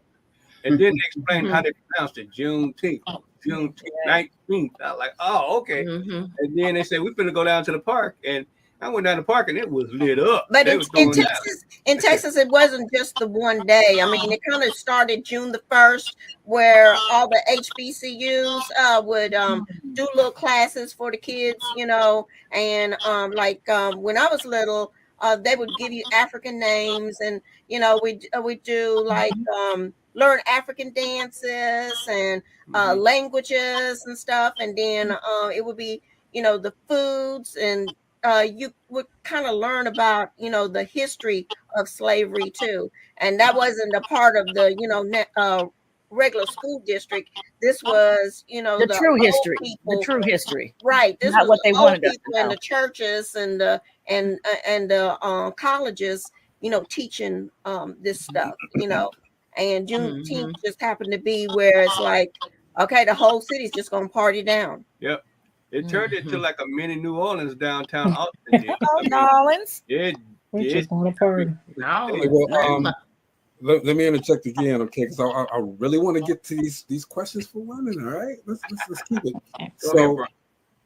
And then they explained how they pronounced it, Juneteenth, 19th. I was like, oh, okay. And then they said, we're going to go down to the park. And I went down to the park and it was lit up. But in Texas, it wasn't just the one day. I mean, it kind of started June the 1st, where all the HBCUs would do little classes for the kids, you know, and when I was little, they would give you African names, and you know, we do like learn African dances and languages and stuff, and then it would be, you know, the foods, and you would kind of learn about, you know, the history of slavery too. And that wasn't a part of the, you know, regular school district. This was, you know, the true history. People. The true history. Right. This Not was what they wanted us people to in know. the churches and the colleges, you know, teaching this stuff, you know. And Juneteenth just happened to be where it's like, okay, the whole city's just gonna party down. Yep. It turned into like a mini New Orleans downtown Austin. New Orleans. It We just want to party. Hey, well, let me interject again, okay? Because I really want to get to these questions for women. All right, let's keep it. So,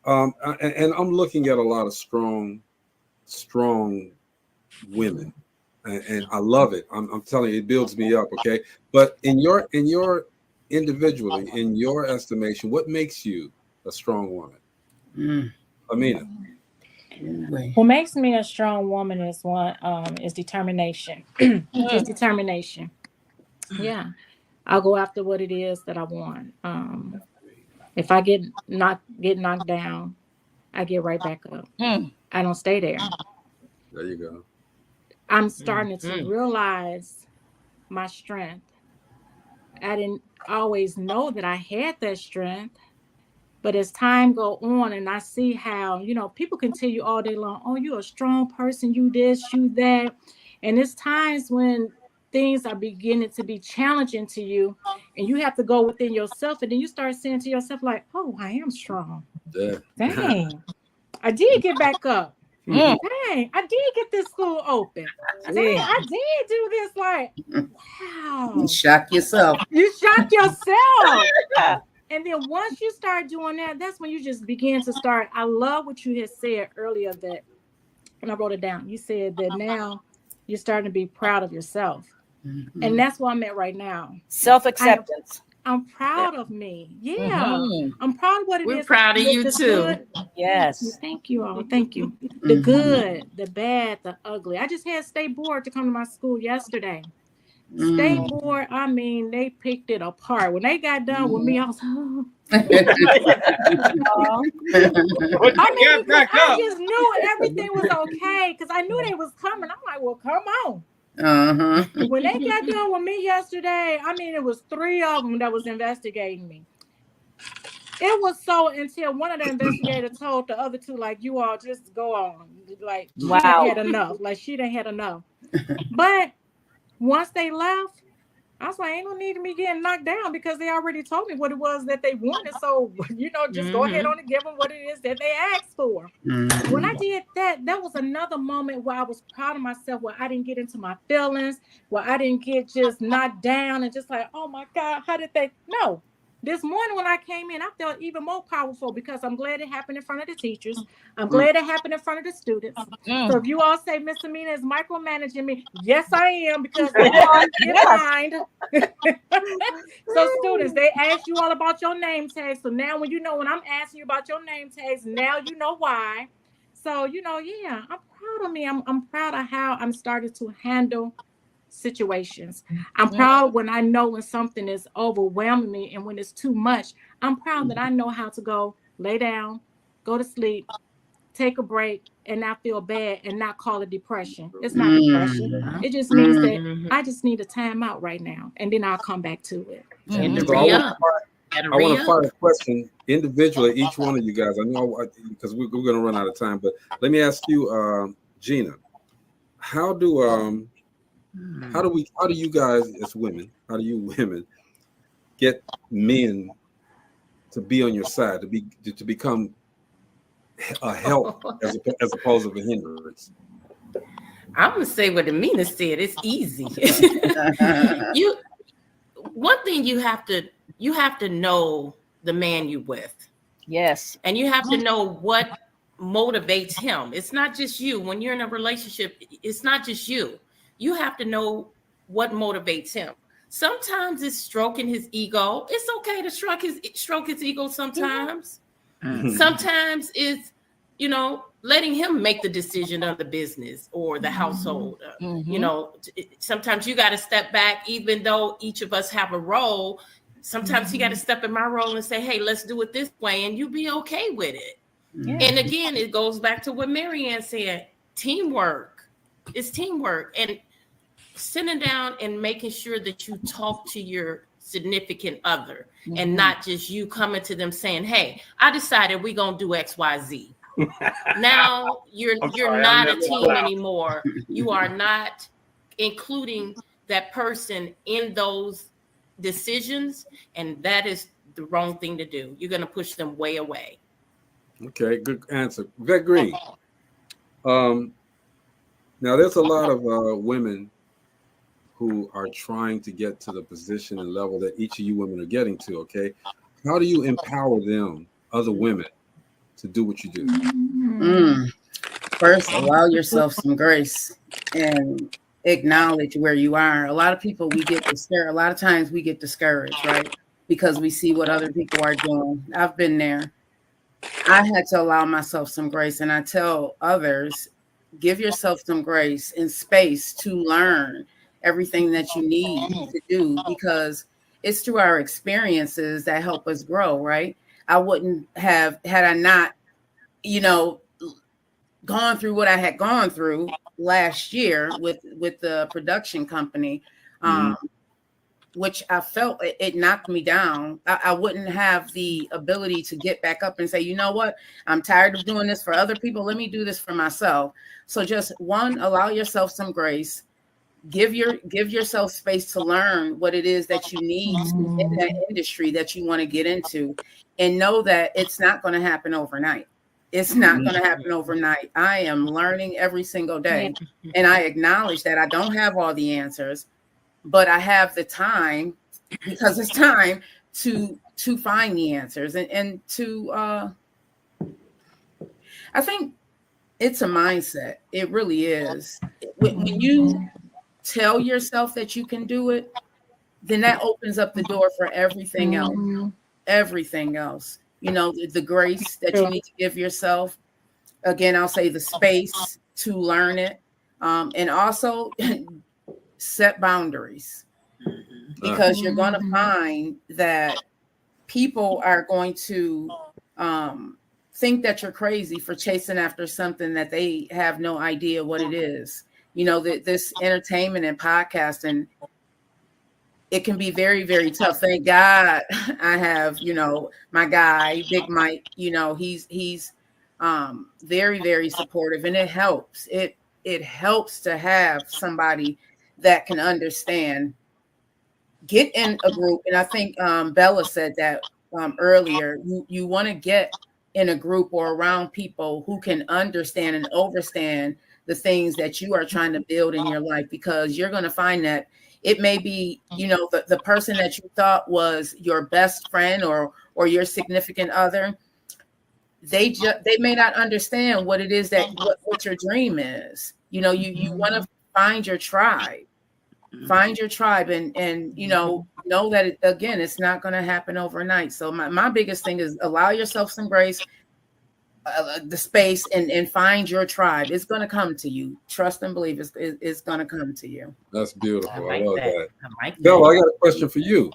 and I'm looking at a lot of strong women, and I love it. I'm telling you, it builds me up. Okay, but in your individually, in your estimation, what makes you a strong woman? Amina. What makes me a strong woman is is determination. Just determination. Yeah, I'll go after what it is that I want. If I get knocked down, I get right back up. I don't stay there. There you go. I'm starting to realize my strength. I didn't always know that I had that strength. But as time go on and I see how, you know, people can tell you all day long, oh, you're a strong person, you this, you that. And it's times when things are beginning to be challenging to you and you have to go within yourself. And then you start saying to yourself like, oh, I am strong. Yeah. Dang, I did get back up. Dang, I did get this school open. Dang, I did do this. Like, wow. You shock yourself. You shock yourself. And then once you start doing that, that's when you just begin to start. I love what you had said earlier that, and I wrote it down. You said that now you're starting to be proud of yourself. And that's where I'm at right now. Self-acceptance. I'm proud of me. Yeah. I'm proud of what it is. We're proud of you too. Good. Yes. Thank you all. Thank you. The good, the bad, the ugly. I just had State Board to come to my school yesterday. State Board, I mean, they picked it apart. When they got done with me, I was, oh. I just knew everything was okay because I knew they was coming. I'm like, well, come on. When they got done with me yesterday, I mean, it was 3 of them that was investigating me. It was so until one of the investigators told the other 2, like, you all just go on. Like, she done had enough. Like, she done had enough. But once they left, I was like, ain't no need of me getting knocked down because they already told me what it was that they wanted. So, you know, just go ahead on and give them what it is that they asked for. When I did that, that was another moment where I was proud of myself, where I didn't get into my feelings, where I didn't get just knocked down and just like, oh my God, how did they? No. This morning when I came in, I felt even more powerful because I'm glad it happened in front of the teachers. I'm glad it happened in front of the students. So if you all say Miss Amina is micromanaging me, yes, I am, because I get behind. So students, they ask you all about your name tags. So now when I'm asking you about your name tags, now you know why. So, you know, yeah, I'm proud of me. I'm proud of how I'm starting to handle situations. I'm proud when I know when something is overwhelming me and when it's too much. I'm proud that I know how to go lay down, go to sleep, take a break, and not feel bad and not call it depression. It's not depression. It just means that I just need a time out right now, and then I'll come back to it. And to So I re-up. want to fire a question individually, each one of you guys. I know because we're going to run out of time, but let me ask you, Gina, how do you guys as women, how do you women get men to be on your side, to become a help as opposed to a hindrance? I'm gonna say what Amina said. It's easy. One thing you have to know the man you with. Yes. And you have to know what motivates him. It's not just you. When you're in a relationship, it's not just you. You have to know what motivates him. Sometimes it's stroking his ego. It's okay to stroke his ego sometimes. Sometimes it's, letting him make the decision of the business or the household. Sometimes you got to step back, even though each of us have a role. Sometimes you got to step in my role and say, hey, let's do it this way. And you be okay with it. And again, it goes back to what Marianne said, teamwork. It's teamwork. And sitting down and making sure that you talk to your significant other and not just you coming to them saying, hey, I decided we're going to do X, Y, Z. Now you're not a team anymore. You are not including that person in those decisions, and that is the wrong thing to do. You're going to push them way away. Okay, good answer. Greg Green. Now there's a lot of women who are trying to get to the position and level that each of you women are getting to. Okay, how do you empower them, other women, to do what you do? First, allow yourself some grace and acknowledge where you are. A lot of people, we get discouraged. A lot of times we get discouraged, right? Because we see what other people are doing. I've been there. I had to allow myself some grace, and I tell others, give yourself some grace and space to learn everything that you need to do, because it's through our experiences that help us grow, right? I wouldn't have, had I not, gone through what I had gone through last year with the production company, which I felt it knocked me down. I wouldn't have the ability to get back up and say, you know what, I'm tired of doing this for other people. Let me do this for myself. So just one, allow yourself some grace. Give yourself space to learn what it is that you need in that industry that you want to get into, and know that it's not going to happen overnight. It's not going to happen overnight. I am learning every single day, and I acknowledge that I don't have all the answers, but I have the time, because it's time to find the answers and to I think it's a mindset. It really is. When you tell yourself that you can do it, then that opens up the door for everything else. Everything else. The grace that you need to give yourself. Again, I'll say the space to learn it. And also set boundaries, because you're going to find that people are going to think that you're crazy for chasing after something that they have no idea what it is. This entertainment and podcasting, it can be very, very tough. Thank God I have, my guy, Big Mike, he's very, very supportive, and it helps. It helps to have somebody that can understand. Get in a group. And I think Bella said that earlier. You want to get in a group or around people who can understand and overstand the things that you are trying to build in your life, because you're going to find that it may be, the person that you thought was your best friend or your significant other. They may not understand what it is that what your dream is. You want to find your tribe. Find your tribe and know that again, it's not going to happen overnight. So my biggest thing is allow yourself some grace, the space and find your tribe. It's going to come to you. Trust and believe it's going to come to you. That's beautiful. I I like love that. that. I like Bella, that. I got a question for you.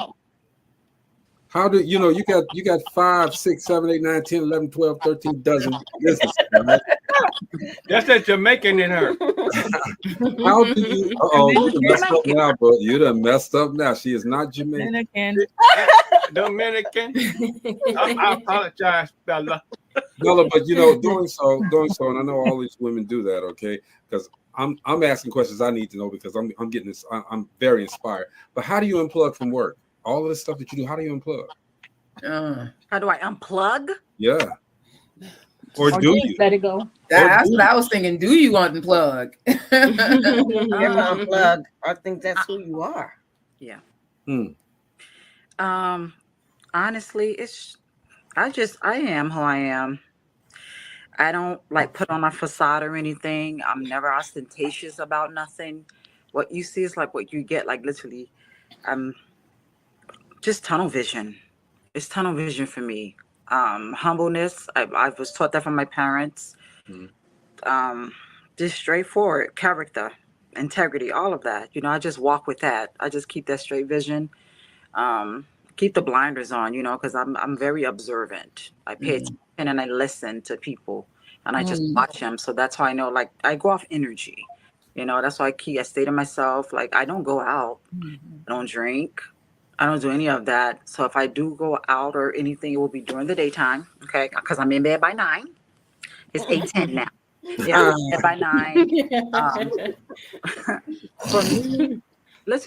How do you know you got 5, 6, 7, 8, 9, 10, 11, 12, 13 dozen businesses, right? That's that Jamaican in her. How do you you done messed up now, bro. You done messed up now. She is not Jamaican. Dominican. I apologize, Bella. Bella, but doing so, and I know all these women do that, okay? Because I'm asking questions I need to know because I'm getting this. I'm very inspired. But how do you unplug from work? All of this stuff that you do, how do you unplug? How do I unplug? Yeah. Or do you? Let it go. That's what I was thinking. Do you unplug? Unplug. I think that's who you are. Yeah. Hmm. Honestly, I am who I am. I don't like put on a facade or anything. I'm never ostentatious about nothing. What you see is like what you get, like literally. Just tunnel vision. It's tunnel vision for me. Humbleness. I was taught that from my parents. Just straightforward character, integrity, all of that. I just walk with that. I just keep that straight vision. Keep the blinders on, because I'm very observant. I pay attention and I listen to people and I just watch them. So that's how I know, like, I go off energy. That's why I stay to myself. Like, I don't go out. I don't drink. I don't do any of that. So if I do go out or anything, it will be during the daytime, okay? Because I'm in bed by 9. It's 8:10 now. Yeah, I'm in bed by 9. For me,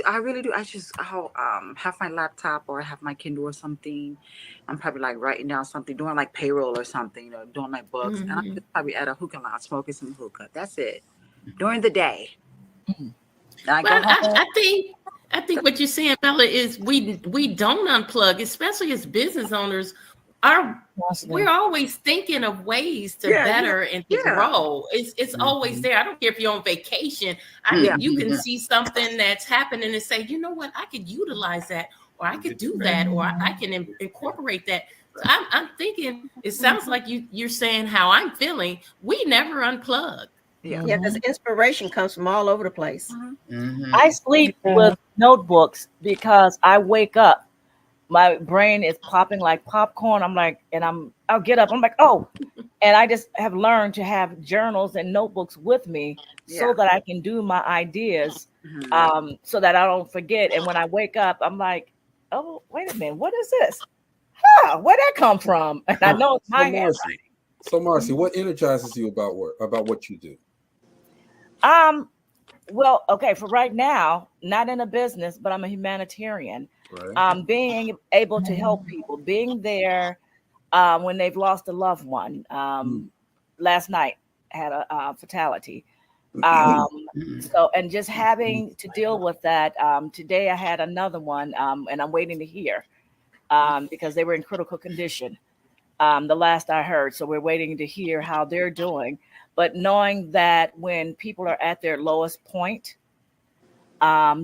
I really do. I'll have my laptop or I have my Kindle or something. I'm probably like writing down something, doing like payroll or something, doing my books. And I'm just probably at a hookah lounge smoking some hookah. That's it. During the day. I think what you're saying, Bella, is we don't unplug, especially as business owners. We're always thinking of ways to better and to grow. It's always there. I don't care if you're on vacation. You can see something that's happening and say, you know what, I could utilize that, or I could do that, or I can incorporate that. So I'm thinking, it sounds like you're saying how I'm feeling. We never unplug. Yeah, because inspiration comes from all over the place. I sleep with notebooks because I wake up, my brain is popping like popcorn. I'll get up. I'm like, oh, and I just have learned to have journals and notebooks with me so that I can do my ideas, so that I don't forget. And when I wake up, I'm like, oh, wait a minute, what is this? Where'd that come from? And I know it's my handwriting. So Marcy, what energizes you about work, about what you do? Well, okay, for right now, not in a business, but I'm a humanitarian. Right. Being able to help people, being there when they've lost a loved one. Last night had a fatality. So, and just having to deal with that. Today I had another one, and I'm waiting to hear because they were in critical condition. The last I heard. So we're waiting to hear how they're doing. But knowing that when people are at their lowest point,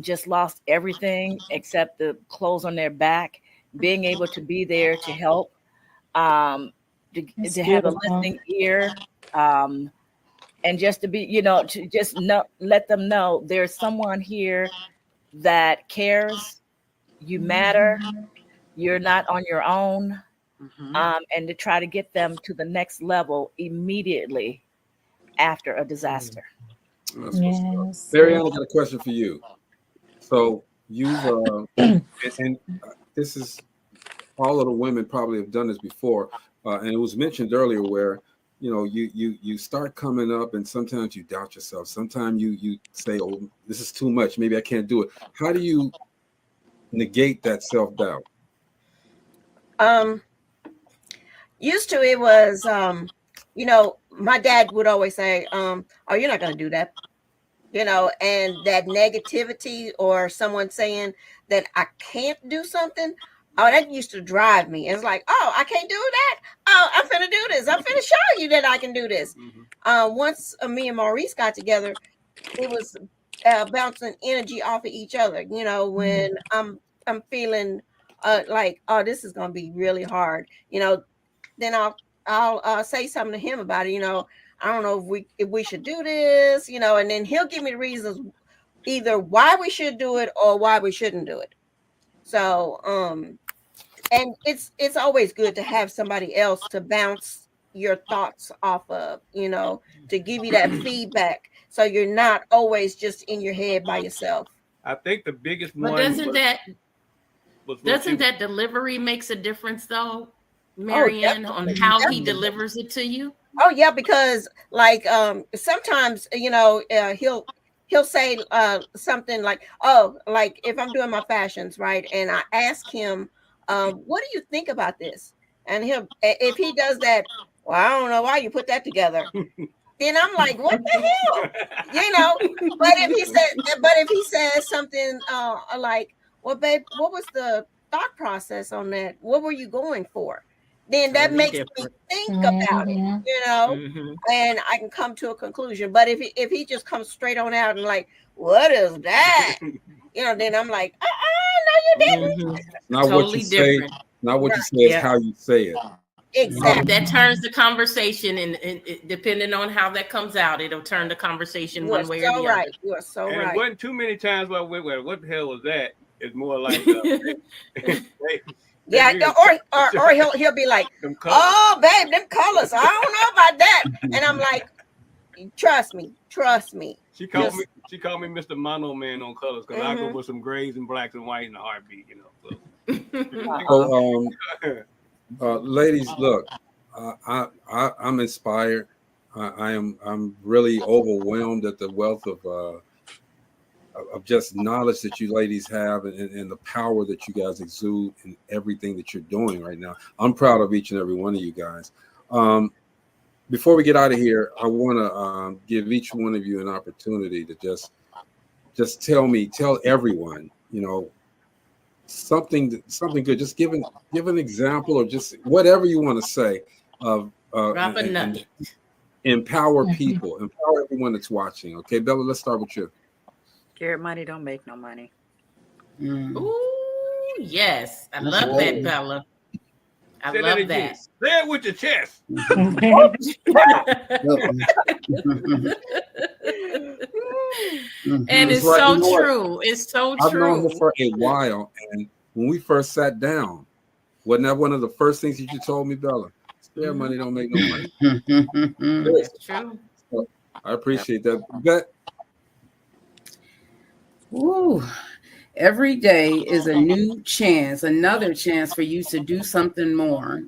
just lost everything except the clothes on their back, being able to be there to help, to have a listening ear, and just to be, to just let them know there's someone here that cares, you matter, you're not on your own, and to try to get them to the next level immediately after a disaster. Yes. Marianne, I got a question for you. So you've and this is, all of the women probably have done this before, and it was mentioned earlier where you start coming up and sometimes you doubt yourself. Sometimes you say, oh, this is too much, maybe I can't do it. How do you negate that self-doubt? Used to it was my dad would always say, oh, you're not going to do that. And that negativity or someone saying that I can't do something, oh, that used to drive me. It's like, oh, I can't do that. Oh, I'm finna do this. I'm finna show you that I can do this. Once me and Maurice got together, it was bouncing energy off of each other. When I'm feeling like, oh, this is gonna be really hard. Then I'll I'll say something to him about it. You know, I don't know if we should do this. You know, and then he'll give me the reasons either why we should do it or why we shouldn't do it. So and it's always good to have somebody else to bounce your thoughts off of, you know, to give you that feedback, so you're not always just in your head by yourself. I think the biggest But one doesn't was that delivery makes a difference though, Oh, Marianne, on definitely, how he definitely. delivers it to you? Oh yeah, because like sometimes, you know, he'll say something like, oh, like if I'm doing my fashions, right, and I ask him, what do you think about this? And if he does that, well, I don't know why you put that together. Then I'm like, what the hell? You know, but if he says something like, well, babe, what was the thought process on that? What were you going for? Then that Totally makes me different. think about it, you know, and I can come to a conclusion. But if he just comes straight on out and like, what is that? You know, then I'm like, no, you didn't. Not what you say, not what you say, it's how you say it. Exactly. That turns the conversation, and depending on how that comes out, it'll turn the conversation one way or the other. You are so and right. it wasn't too many times where I went, well, what the hell was that? It's more like yeah, or he'll be like, oh babe, them colors, I don't know about that. And I'm like, trust me. She called me Mr. Mono Man on colors, because I go with some grays and blacks and white in a heartbeat, you know. So Ladies, look, I'm inspired. I'm really overwhelmed at the wealth of just knowledge that you ladies have, and the power that you guys exude in everything that you're doing right now. I'm proud of each and every one of you guys. Before we get out of here, I want to give each one of you an opportunity to just tell everyone, you know, something good. Just give an example, or just whatever you want to say of Drop a nugget. Empower people, empower everyone that's watching. Okay, Bella, let's start with you. Scared money don't make no money. Ooh, yes. I love that, Bella. I love that. Say it with your chest. And it's so true. It's so I've true. known her for a while, and when we first sat down, wasn't that one of the first things that you told me, Bella? Spare money don't make no money. That's true. So, I appreciate that. Bet. Ooh, every day is a new chance, another chance for you to do something more.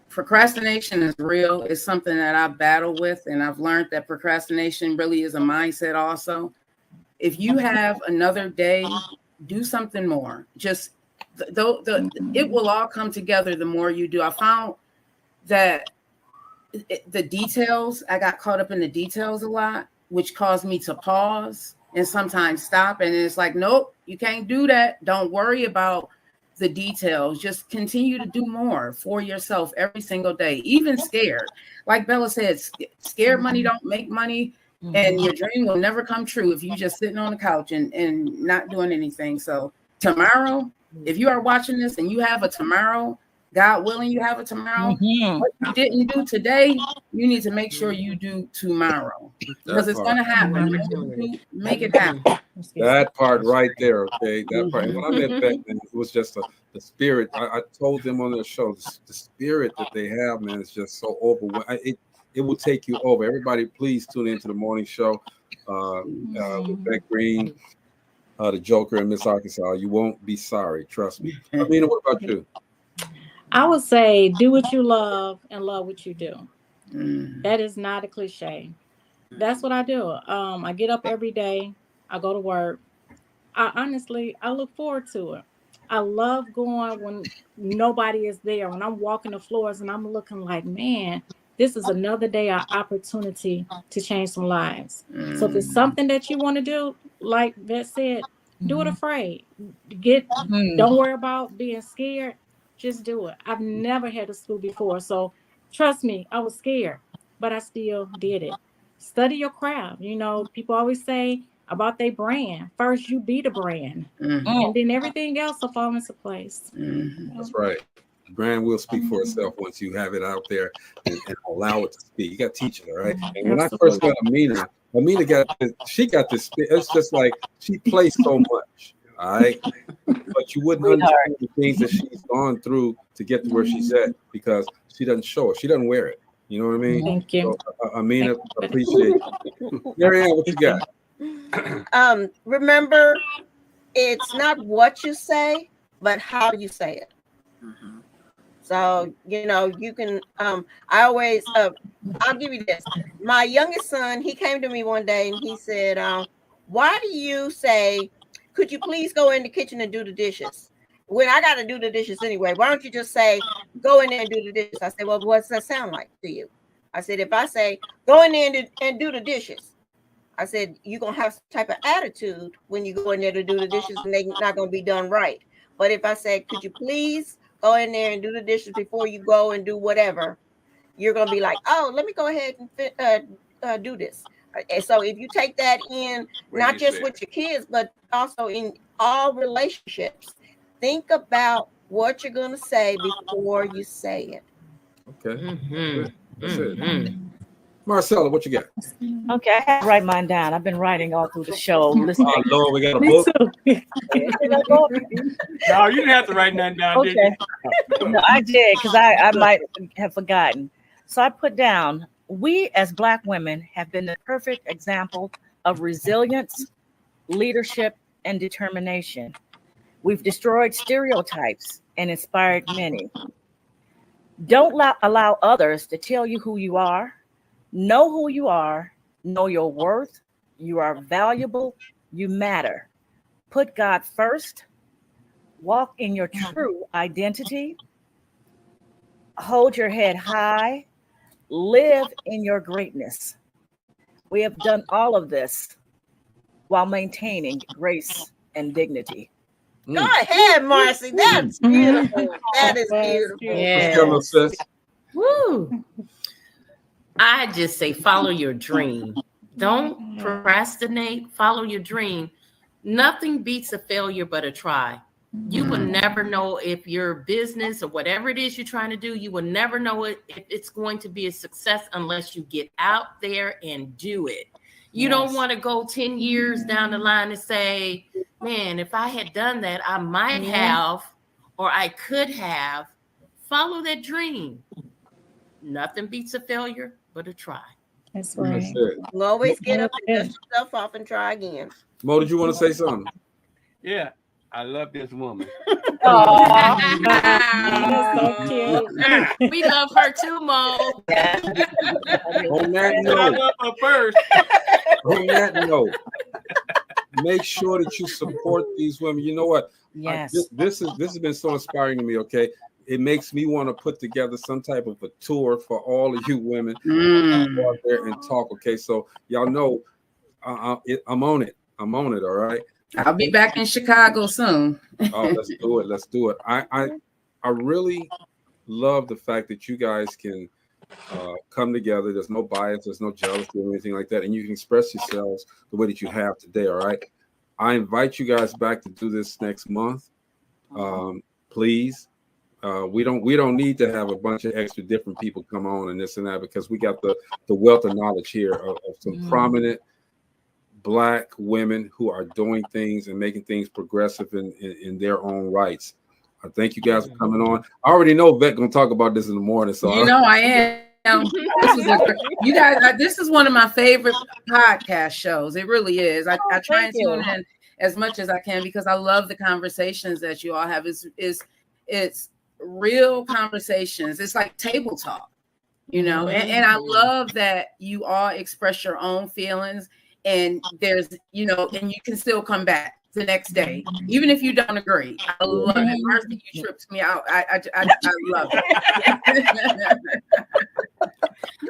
Procrastination is real. It's something that I battle with, and I've learned that procrastination really is a mindset also. If you have another day, do something more. Just it will all come together the more you do. I found that the details, I got caught up in the details a lot, which caused me to pause and sometimes stop. And it's like, nope, you can't do that. Don't worry about the details. Just continue to do more for yourself every single day, even scared. Like Bella said, scared money don't make money, and your dream will never come true if you're just sitting on the couch and not doing anything. So tomorrow, if you are watching this and you have a tomorrow, God willing, you have a tomorrow. What you didn't do today, you need to make sure you do tomorrow, because it's going to happen. Make it happen. That part right there, okay? That part. And when I met Beck, man, it was just the spirit. I told them on their show, the spirit that they have, man, is just so overwhelming. It will take you over. Everybody, please tune into the morning show with Beck Green, the Joker, and Miss Arkansas. You won't be sorry. Trust me. Amina, what about you? I would say do what you love and love what you do. That is not a cliche. That's what I do. I get up every day. I go to work. I look forward to it. I love going when nobody is there, when I'm walking the floors and I'm looking like, man, this is another day, an opportunity to change some lives. So if it's something that you want to do, like Vet said, do it afraid. Don't worry about being scared. Just do it. I've never had a school before. So trust me, I was scared, but I still did it. Study your craft. You know, people always say about their brand. First, you be the brand, and then everything else will fall into place. That's right. brand will speak for itself once you have it out there and allow it to speak. You got to teach it, all right? And when I first met Amina got this. It's just like she plays so much, all right? But you wouldn't understand the things that she's gone through to get to where she's at because she doesn't show it. She doesn't wear it. You know what I mean? Thank you. So, Amina, appreciate it. Marianne, what you got? Remember, it's not what you say, but how you say it. So, you can, I always, I'll give you this. My youngest son, he came to me one day and he said, why do you say, could you please go in the kitchen and do the dishes? When I got to do the dishes anyway, why don't you just say, go in there and do the dishes? I said, well, what's that sound like to you? I said, if I say, go in there and do the dishes, I said, you're going to have some type of attitude when you go in there to do the dishes and they're not going to be done right. But if I say, could you please go in there and do the dishes before you go and do whatever, you're going to be like, oh, let me go ahead and do this. And so if you take that in, not just with your kids, but also in all relationships, think about what you're going to say before you say it. Okay. That's it. Marcella, what you got? Okay, I have to write mine down. I've been writing all through the show. Listening. Oh, Lord, we got a book. No, you didn't have to write nothing down, did you? No, I did because I might have forgotten. So I put down, we as Black women have been the perfect example of resilience, leadership, and determination. We've destroyed stereotypes and inspired many. Don't allow others to tell you who you are. Know who you are. Know your worth. You are valuable. You matter. Put God first. Walk in your true identity. Hold your head high. Live in your greatness. We have done all of this while maintaining grace and dignity. Go ahead, Marcy. That's beautiful. That is beautiful. Yes. Woo. I just say follow your dream. Don't procrastinate. Follow your dream. Nothing beats a failure but a try. You will never know if your business or whatever it is you're trying to do, you will never know if it's going to be a success unless you get out there and do it. You don't want to go 10 years down the line and say, man, if I had done that, I might have, or I could have. Follow that dream. Nothing beats a failure but a try. That's right. You always get up and dust yourself off and try again. Mo, did you want to say something? Yeah, I love this woman. That's so cute. We love her too, Mo. On that note, I love her first. On that note, make sure that you support these women. You know what? Yes. This has been so inspiring to me. Okay, it makes me want to put together some type of a tour for all of you women. Go out there and talk. Okay, so y'all know I'm on it. I'm on it. All right. I'll be back in Chicago soon. Oh, let's do it. Let's do it. I really love the fact that you guys can come together. There's no bias. There's no jealousy or anything like that. And you can express yourselves the way that you have today. All right. I invite you guys back to do this next month. Please. We don't need to have a bunch of extra different people come on and this and that because we got the wealth of knowledge here of some prominent Black women who are doing things and making things progressive in their own rights. I thank you guys for coming on. I already know Vet gonna talk about this in the morning, so you know I am. You guys, this is one of my favorite podcast shows. It really is. I try and tune in as much as I can because I love the conversations that you all have. It's real conversations. It's like table talk, you know. And I love that you all express your own feelings. And there's, and you can still come back the next day, even if you don't agree. I love it. Marcy, you tripped me out. I love it.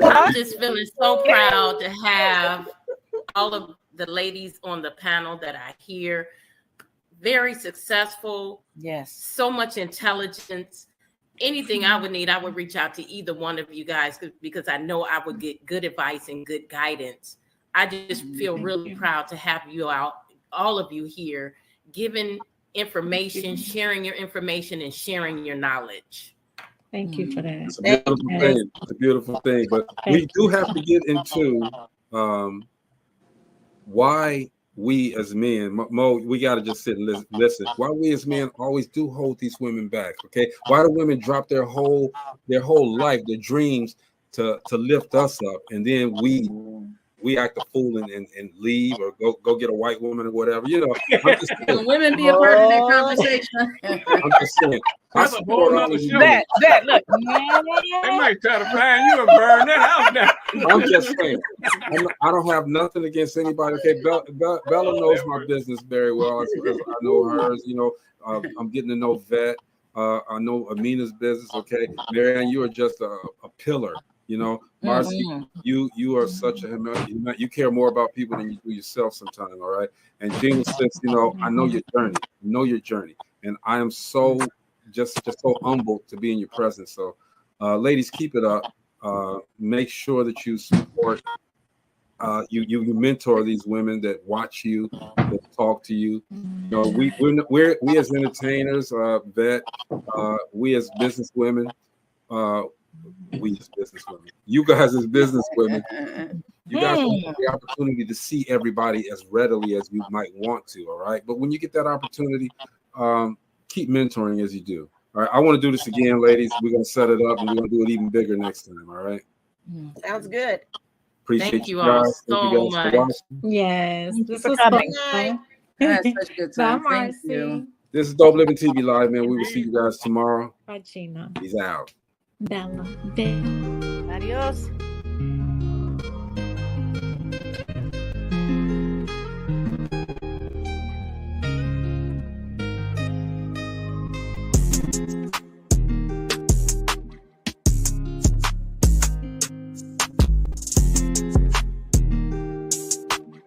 I'm just feeling so proud to have all of the ladies on the panel that I hear. Very successful. Yes. So much intelligence. Anything I would need, I would reach out to either one of you guys because I know I would get good advice and good guidance. I just feel really proud to have you out, all of you here, giving information, sharing your information, and sharing your knowledge. Thank you for that. It's a beautiful thing. It's a beautiful thing. But we do have to get into why we as men, Mo, we got to just sit and listen. Why we as men always do hold these women back, okay? Why do women drop their whole life, their dreams to lift us up, and then we act a fool and leave or go get a white woman or whatever, you know? Can women be a part of that conversation? I'm just saying. That's a whole nother show. That look. They might try to find you and burn that house down. I'm just saying. I don't have nothing against anybody. Okay, Bella knows my business very well. As I know hers. You know, I'm getting to know Vet. I know Amina's business. Okay, Marianne, you are just a pillar. You know, Marcy, you are such a you care more about people than you do yourself sometimes. All right, and Gina says, you know, I know your journey, and I am so just so humbled to be in your presence. So, ladies, keep it up. Make sure that you support. You mentor these women that watch you, that talk to you. You know, we as entertainers, Vet, we as business women. You guys as business women, you guys don't have the opportunity to see everybody as readily as you might want to, all right? But when you get that opportunity, keep mentoring as you do. All right, I want to do this again, ladies. We're going to set it up and we're going to do it even bigger next time, all right? Sounds good. Appreciate Thank you you all guys. so Thank you guys much. for watching. Yes, this was coming. fun. That's such a good time. Bye, Thank Marcy. you. This is Dope Living TV Live, man. We will see you guys tomorrow. Bye, Gina. Peace out. Bella. Adios.